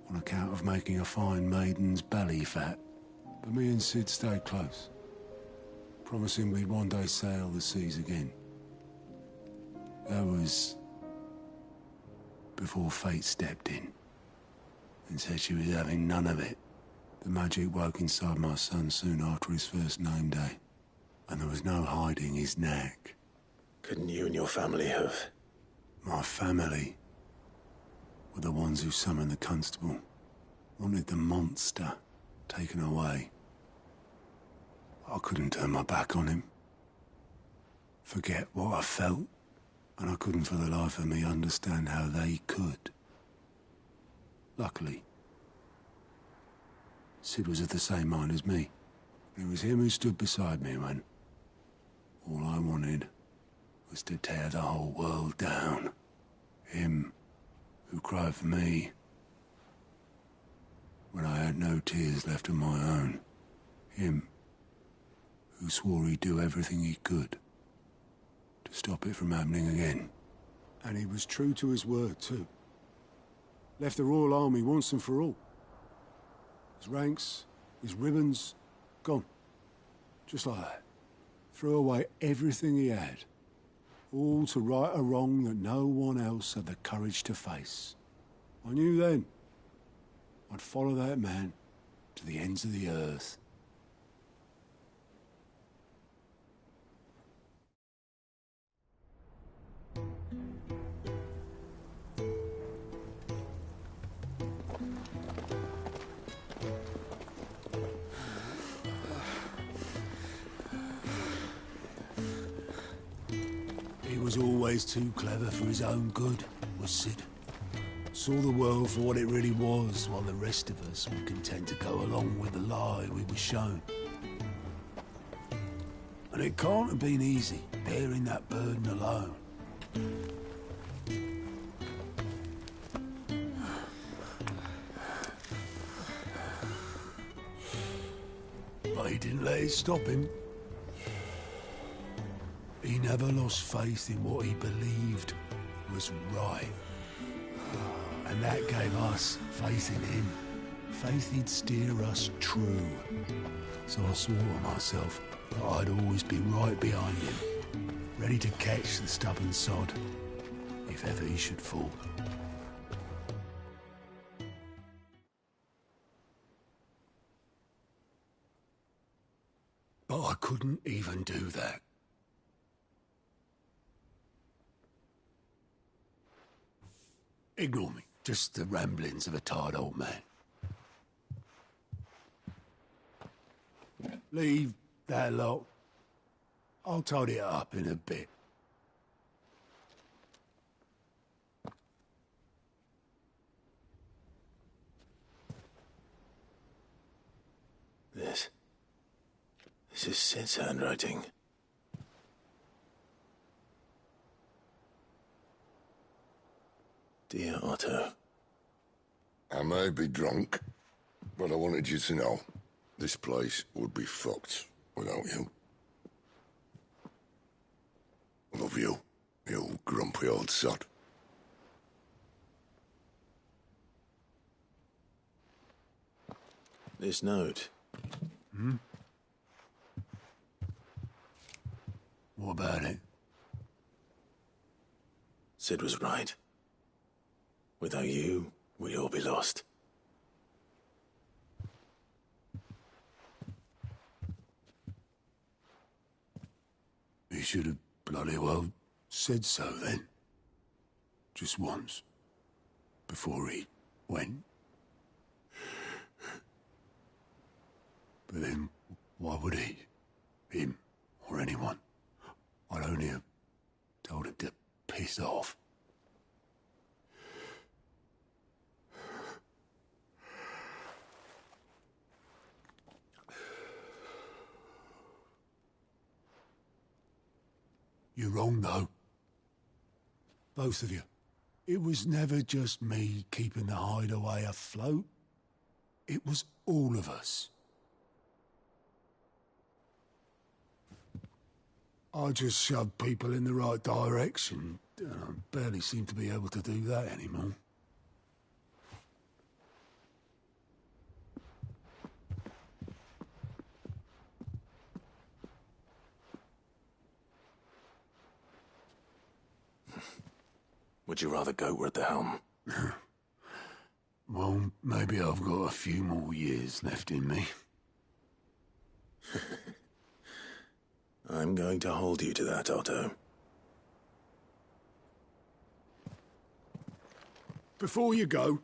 [SPEAKER 19] on account of making a fine maiden's belly fat. But me and Sid stayed close, promising we'd one day sail the seas again. That was before fate stepped in and said she was having none of it. The magic woke inside my son soon after his first name day, and there was no hiding his knack.
[SPEAKER 3] Couldn't you and your family have...
[SPEAKER 19] My family were the ones who summoned the constable, wanted the monster taken away. I couldn't turn my back on him, forget what I felt, and I couldn't for the life of me understand how they could. Luckily, Sid was of the same mind as me. It was him who stood beside me when all I wanted was to tear the whole world down. Him who cried for me when I had no tears left of my own. Him who swore he'd do everything he could to stop it from happening again. And he was true to his word, too. Left the Royal Army once and for all. His ranks, his ribbons, gone. Just like that. Threw away everything he had. All to right a wrong that no one else had the courage to face. I knew then I'd follow that man to the ends of the earth. He was always too clever for his own good, was Sid. Saw the world for what it really was, while the rest of us were content to go along with the lie we were shown. And it can't have been easy, bearing that burden alone. But he didn't let it stop him. He never lost faith in what he believed was right. And that gave us faith in him. Faith he'd steer us true. So I swore to myself that I'd always be right behind him, ready to catch the stubborn sod, if ever he should fall. But I couldn't even do that. Ignore me. Just the ramblings of a tired old man. Leave that lot. I'll tidy it up in a bit.
[SPEAKER 3] This is Sid's handwriting. Dear Otto.
[SPEAKER 20] I may be drunk, but I wanted you to know this place would be fucked without you. Love you, you grumpy old sod.
[SPEAKER 3] This note.
[SPEAKER 19] Hmm? What about it?
[SPEAKER 3] Sid was right. Without you, we'd all be lost.
[SPEAKER 19] He should have bloody well said so then. Just once. Before he went. But then, why would he? Him, or anyone? I'd only have told him to piss off. You're wrong, though. Both of you. It was never just me keeping the hideaway afloat. It was all of us. I just shoved people in the right direction, and I barely seem to be able to do that anymore.
[SPEAKER 3] Would you rather goat at the helm?
[SPEAKER 19] Well, maybe I've got a few more years left in me.
[SPEAKER 3] I'm going to hold you to that, Otto.
[SPEAKER 19] Before you go,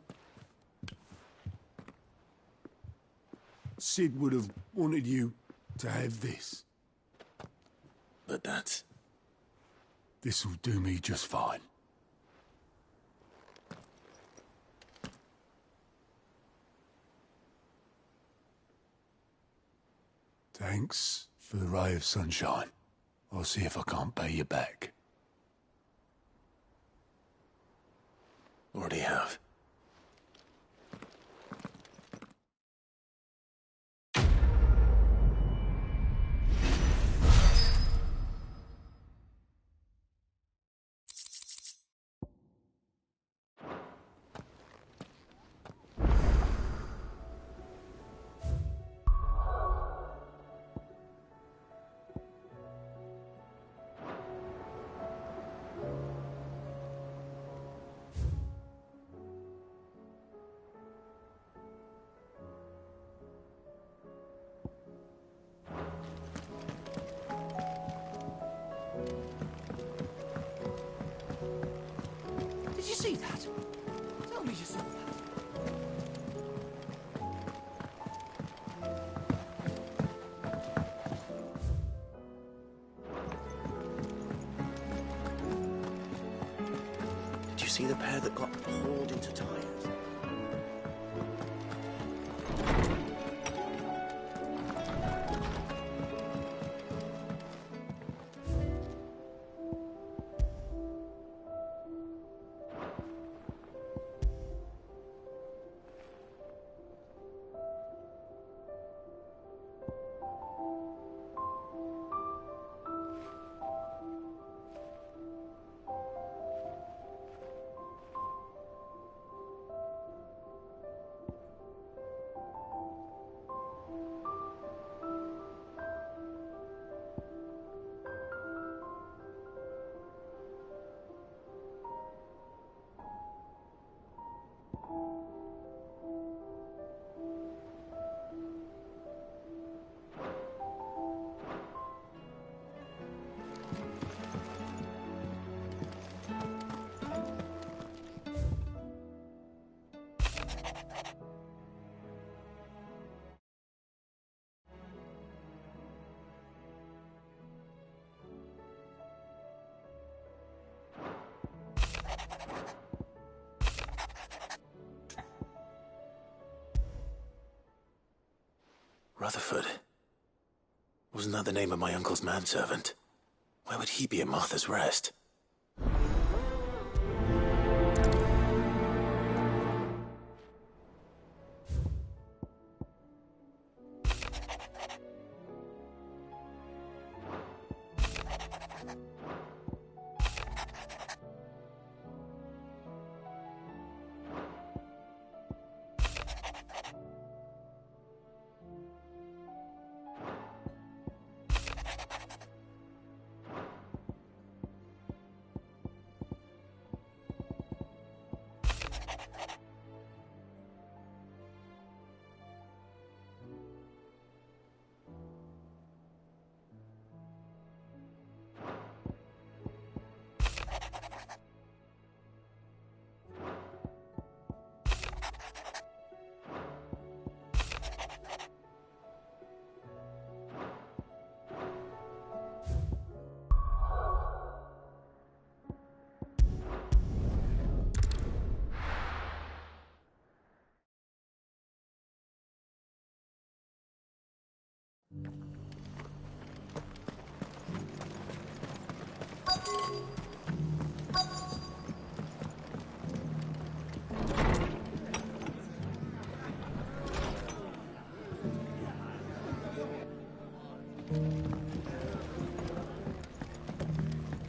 [SPEAKER 19] Sid would have wanted you to have this.
[SPEAKER 3] But that's...
[SPEAKER 19] This'll do me just fine. Thanks for the ray of sunshine. I'll see if I can't pay you back.
[SPEAKER 3] Already have.
[SPEAKER 4] Did you see that? Tell me you saw that.
[SPEAKER 8] Did you see the pair that got hauled into tires?
[SPEAKER 3] Rutherford. Wasn't that the name of my uncle's manservant? Why would he be at Martha's Rest?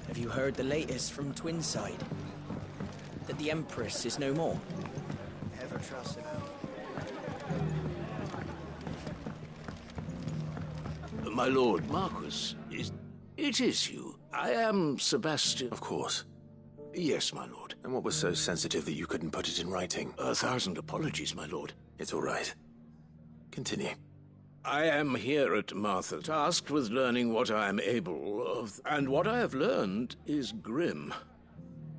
[SPEAKER 9] Have you heard the latest from Twinside? That the Empress is no more? Ever trust him?
[SPEAKER 21] My lord Marquis, it is you. I am Sebastian.
[SPEAKER 3] Of course.
[SPEAKER 21] Yes, my lord.
[SPEAKER 3] And what was so sensitive that you couldn't put it in writing?
[SPEAKER 21] 1,000 apologies, my lord.
[SPEAKER 3] It's all right. Continue.
[SPEAKER 21] I am here at Martha, tasked with learning what I am able of, and what I have learned is grim.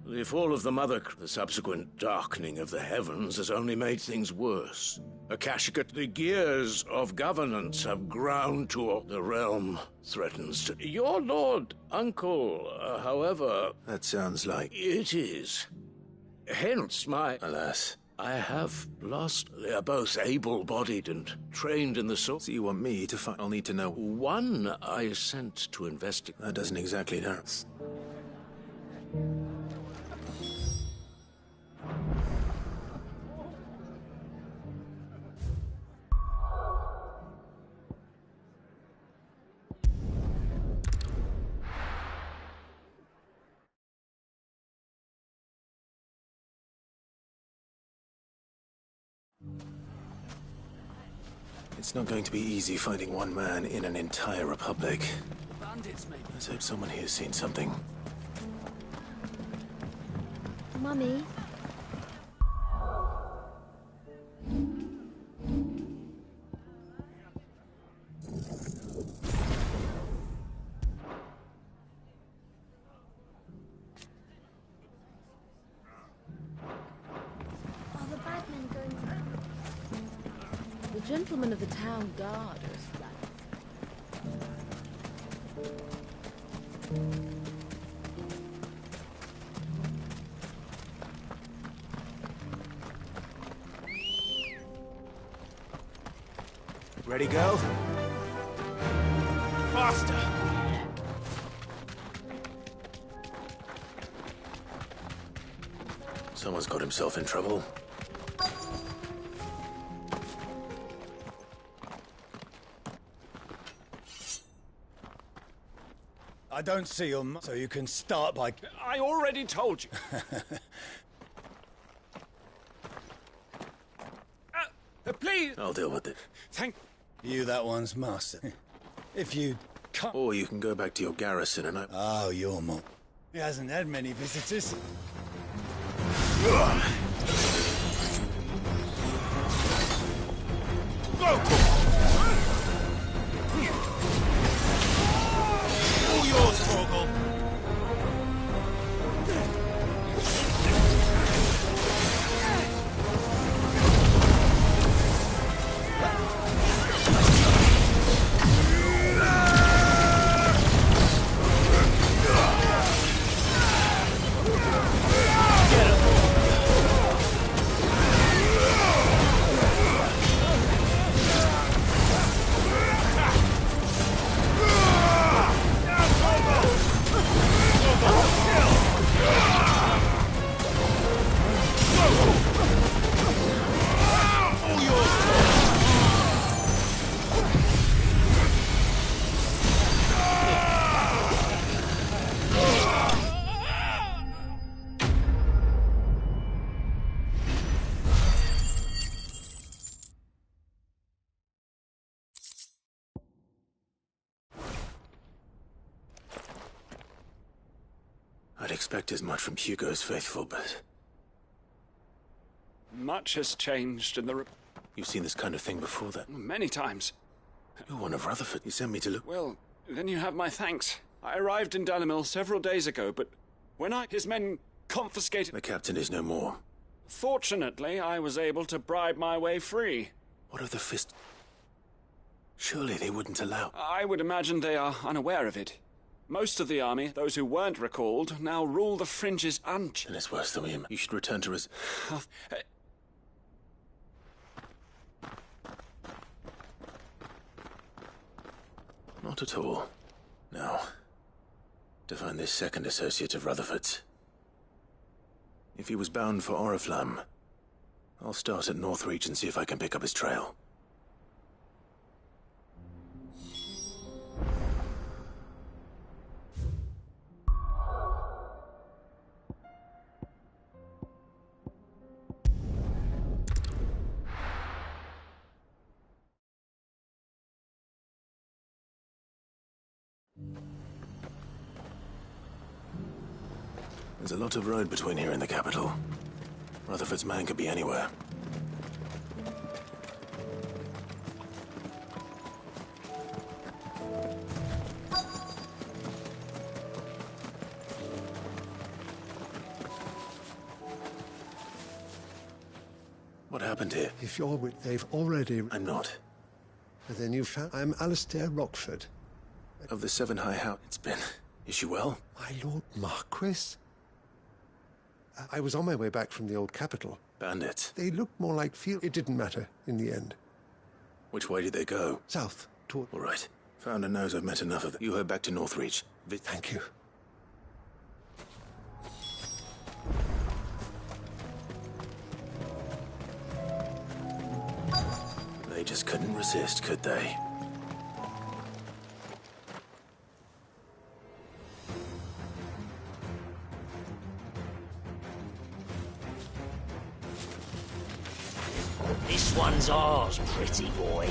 [SPEAKER 21] The fall of the Mother, the subsequent darkening of the heavens, has only made things worse. Akashica, the gears of governance have ground to the realm threatens to... Your lord, uncle, however...
[SPEAKER 3] That sounds like...
[SPEAKER 21] It is. Hence my...
[SPEAKER 3] Alas.
[SPEAKER 21] I have lost... They are both able-bodied and trained in the sword.
[SPEAKER 3] So you want me to find... I'll need to know...
[SPEAKER 21] One I sent to investigate...
[SPEAKER 3] That doesn't exactly know. It's not going to be easy finding one man in an entire republic.
[SPEAKER 18] Bandits, maybe.
[SPEAKER 3] Let's hope someone here's seen something.
[SPEAKER 10] Mummy.
[SPEAKER 12] Are the bad men going for... The gentlemen of the town guard are
[SPEAKER 3] Ready, go?
[SPEAKER 2] Faster!
[SPEAKER 3] Someone's got himself in trouble.
[SPEAKER 22] I don't see your so you can start by...
[SPEAKER 18] I already told you. Please!
[SPEAKER 3] I'll deal with it.
[SPEAKER 18] Thank...
[SPEAKER 22] You that one's master. If you can't...
[SPEAKER 3] Or you can go back to your garrison and I...
[SPEAKER 22] Oh, you're more... He hasn't had many visitors.
[SPEAKER 2] Go! All yours, Torgal.
[SPEAKER 3] I'd expect as much from Hugo's faithful, but...
[SPEAKER 18] Much has changed in the...
[SPEAKER 3] You've seen this kind of thing before, then?
[SPEAKER 18] Many times.
[SPEAKER 3] You're one of Rutherford. You sent me to look...
[SPEAKER 18] Well, then you have my thanks. I arrived in Dalimil several days ago, but when his men confiscated...
[SPEAKER 3] The captain is no more.
[SPEAKER 18] Fortunately, I was able to bribe my way free.
[SPEAKER 3] What of the fist... Surely they wouldn't allow...
[SPEAKER 18] I would imagine they are unaware of it. Most of the army, those who weren't recalled, now rule the fringes and...
[SPEAKER 3] And it's worse than we... You should return to his... Not at all. No. to find this second associate of Rutherford's. If he was bound for Oriflamme, I'll start at Northreach and see if I can pick up his trail. There's a lot of road between here and the capital. Rutherford's man could be anywhere. What happened here?
[SPEAKER 7] If you're with, they've already...
[SPEAKER 3] I'm not.
[SPEAKER 7] And then you found... I'm Alistair Rockford.
[SPEAKER 3] Of the Seven High House. It's been... Is she well?
[SPEAKER 7] My Lord Marquis? I was on my way back from the old capital.
[SPEAKER 3] Bandits.
[SPEAKER 7] They looked more like field... It didn't matter in the end.
[SPEAKER 3] Which way did they go?
[SPEAKER 7] South. Toward...
[SPEAKER 3] All right. Founder knows I've met enough of them. You head back to Northreach.
[SPEAKER 7] Thank you.
[SPEAKER 3] They just couldn't resist, could they?
[SPEAKER 11] This one's ours, pretty boy.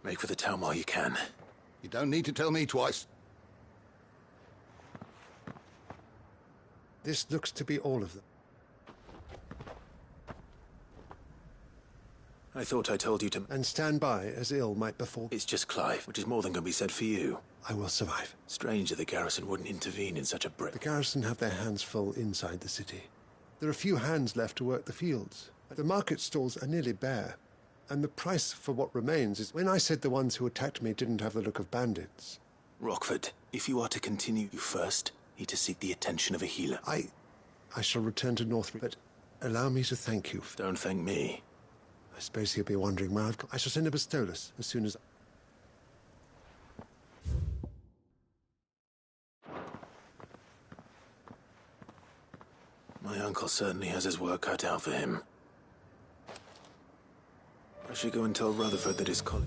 [SPEAKER 3] Make for the town while you can.
[SPEAKER 20] You don't need to tell me twice.
[SPEAKER 7] This looks to be all of them.
[SPEAKER 3] I thought I told you to...
[SPEAKER 7] And stand by, as ill might befall.
[SPEAKER 3] It's just Clive, which is more than can be said for you.
[SPEAKER 7] I will survive.
[SPEAKER 3] Strange that the garrison wouldn't intervene in such a
[SPEAKER 7] The garrison have their hands full inside the city. There are few hands left to work the fields. The market stalls are nearly bare. And the price for what remains is... When I said the ones who attacked me didn't have the look of bandits...
[SPEAKER 3] Rockford, if you are to continue, you first need to seek the attention of a healer.
[SPEAKER 7] I shall return to Northreach, but allow me to thank you.
[SPEAKER 3] Don't thank me.
[SPEAKER 7] I suppose he'll be wondering where I've gone. I shall send a pistolus as soon as...
[SPEAKER 3] My uncle certainly has his work cut out for him. I should go and tell Rutherford that his colleague...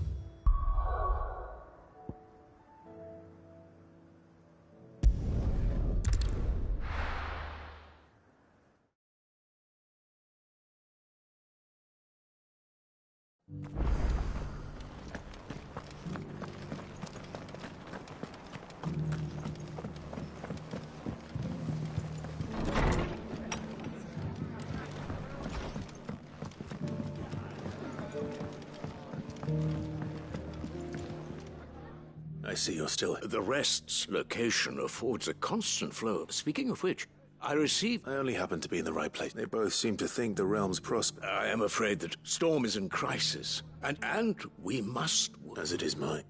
[SPEAKER 3] I see you're still...
[SPEAKER 21] The Rest's location affords a constant flow. Speaking of which, I
[SPEAKER 3] only happen to be in the right place. They both seem to think the realm's prosper.
[SPEAKER 21] I am afraid that Storm is in crisis, and we must...
[SPEAKER 3] As it is mine.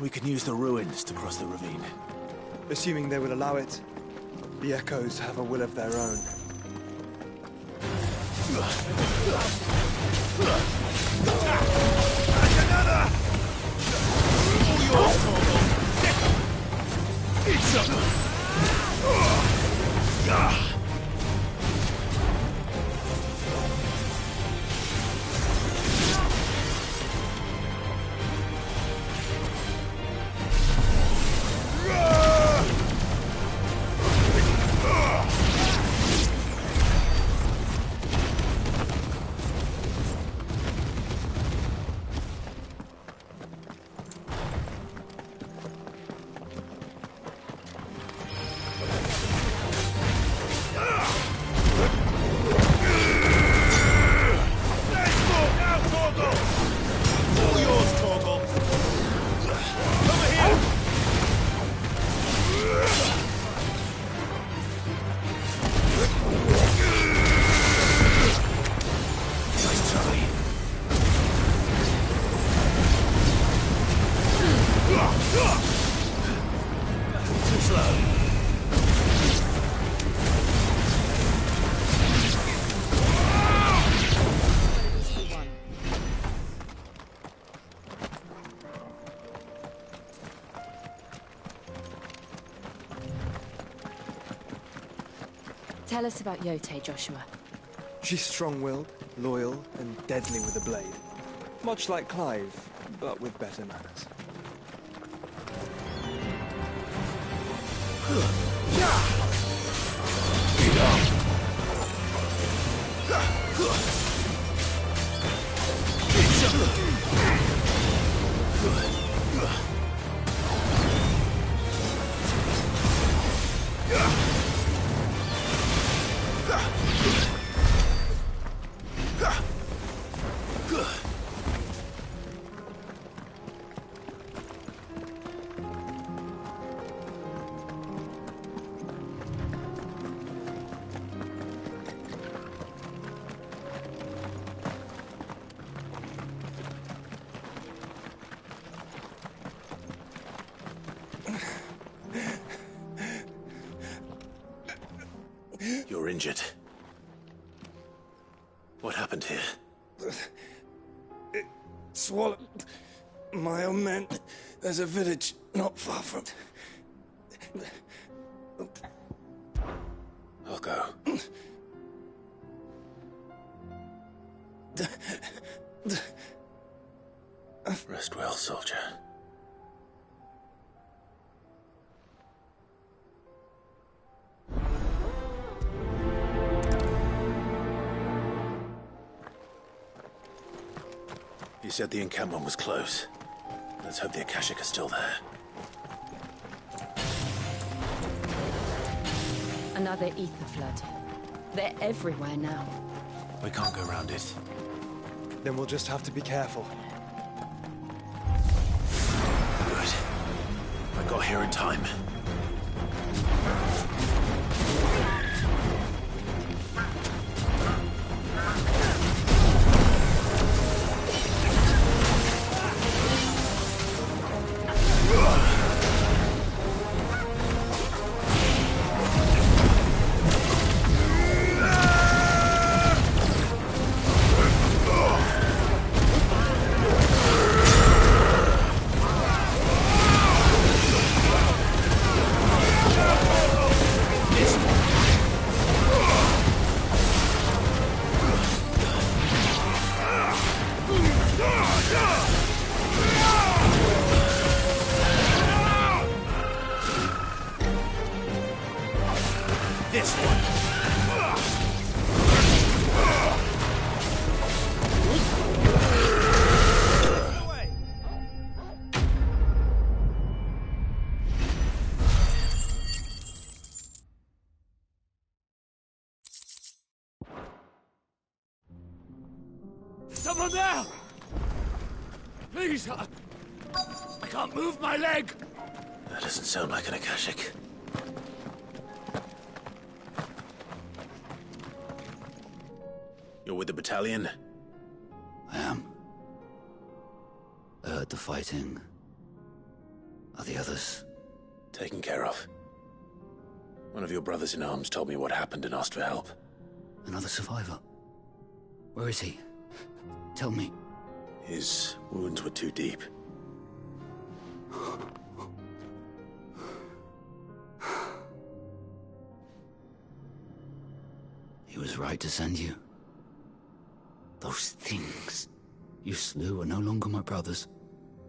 [SPEAKER 3] We can use the ruins to cross the ravine.
[SPEAKER 1] Assuming they will allow it. The echoes have a will of their own.
[SPEAKER 14] Tell us about Yote, Joshua.
[SPEAKER 1] She's strong-willed, loyal, and deadly with a blade. Much like Clive, but with better manners.
[SPEAKER 3] You're injured. What happened here?
[SPEAKER 1] It swallowed my own men. There's a village not far from...
[SPEAKER 3] I'll go. Rest well, soldier. You said the encampment was close. Let's hope the Akashic are still there.
[SPEAKER 14] Another ether flood. They're everywhere now.
[SPEAKER 3] We can't go around it.
[SPEAKER 1] Then we'll just have to be careful.
[SPEAKER 3] Good. I got here in time. This one.
[SPEAKER 18] Someone there! Please, I can't move my leg!
[SPEAKER 3] That doesn't sound like an Akashic. You're with the battalion?
[SPEAKER 13] I am. I heard the fighting.
[SPEAKER 18] Are the others?
[SPEAKER 3] Taken care of. One of your brothers in arms told me what happened and asked for help.
[SPEAKER 18] Another survivor? Where is he? Tell me.
[SPEAKER 3] His wounds were too deep.
[SPEAKER 18] He was right to send you. Those things you slew are no longer my brothers.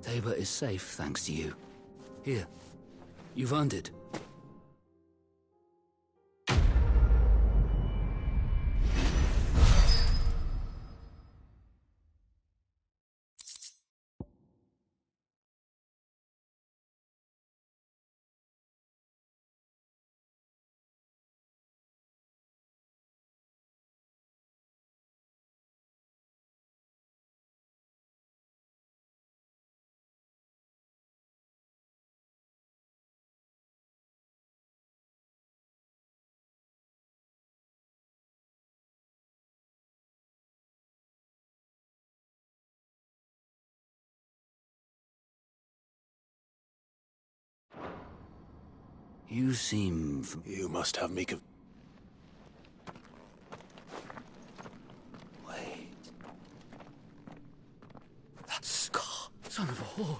[SPEAKER 18] Tabor is safe thanks to you. Here, you've earned it. You seem...
[SPEAKER 3] You must have me
[SPEAKER 18] Wait. That scar, son of a whore.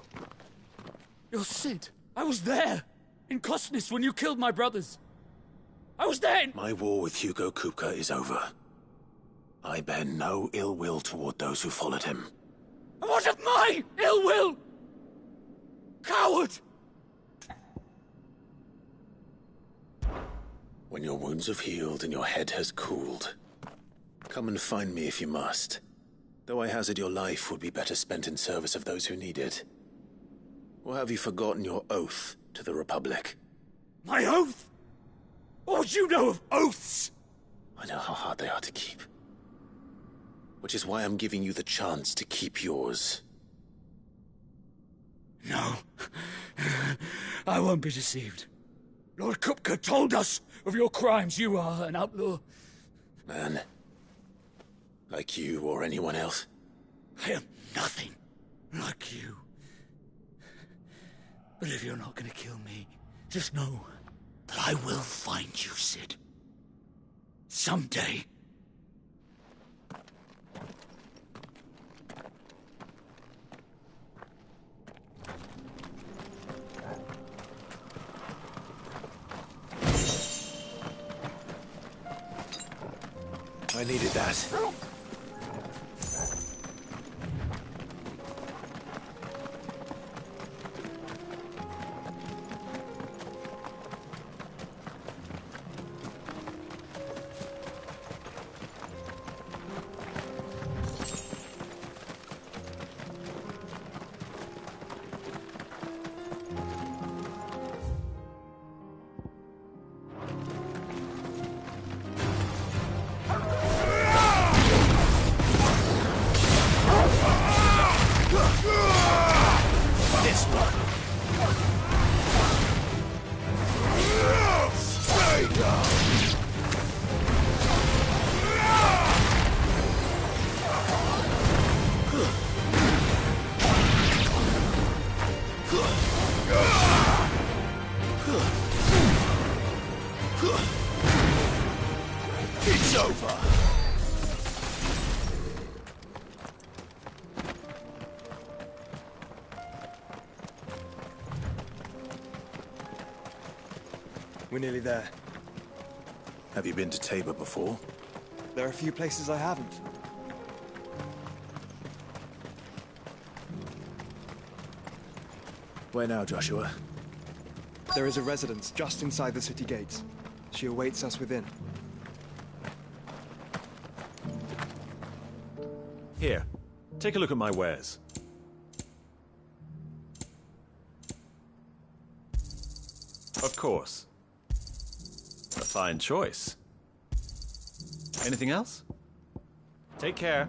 [SPEAKER 18] You're Sid. I was there, in Cosness, when you killed my brothers. I was there!
[SPEAKER 3] My war with Hugo Kupka is over. I bear no ill will toward those who followed him.
[SPEAKER 18] And what of my ill will? Coward!
[SPEAKER 3] When your wounds have healed and your head has cooled, come and find me if you must. Though I hazard your life would be better spent in service of those who need it. Or have you forgotten your oath to the Republic?
[SPEAKER 18] My oath? What would you know of oaths?
[SPEAKER 3] I know how hard they are to keep. Which is why I'm giving you the chance to keep yours.
[SPEAKER 18] No. I won't be deceived. Lord Kupka told us of your crimes. You are an outlaw.
[SPEAKER 3] Man. Like you or anyone else.
[SPEAKER 18] I am nothing like you. But if you're not gonna kill me, just know that I will find you, Sid. Someday.
[SPEAKER 3] I needed that.
[SPEAKER 18] It's over.
[SPEAKER 6] We're nearly there.
[SPEAKER 3] Have you been to Tabor before?
[SPEAKER 6] There are a few places I haven't.
[SPEAKER 3] Where now, Joshua?
[SPEAKER 6] There is a residence just inside the city gates. She awaits us within.
[SPEAKER 13] Here, take a look at my wares. Of course. A fine choice. Anything else? Take care.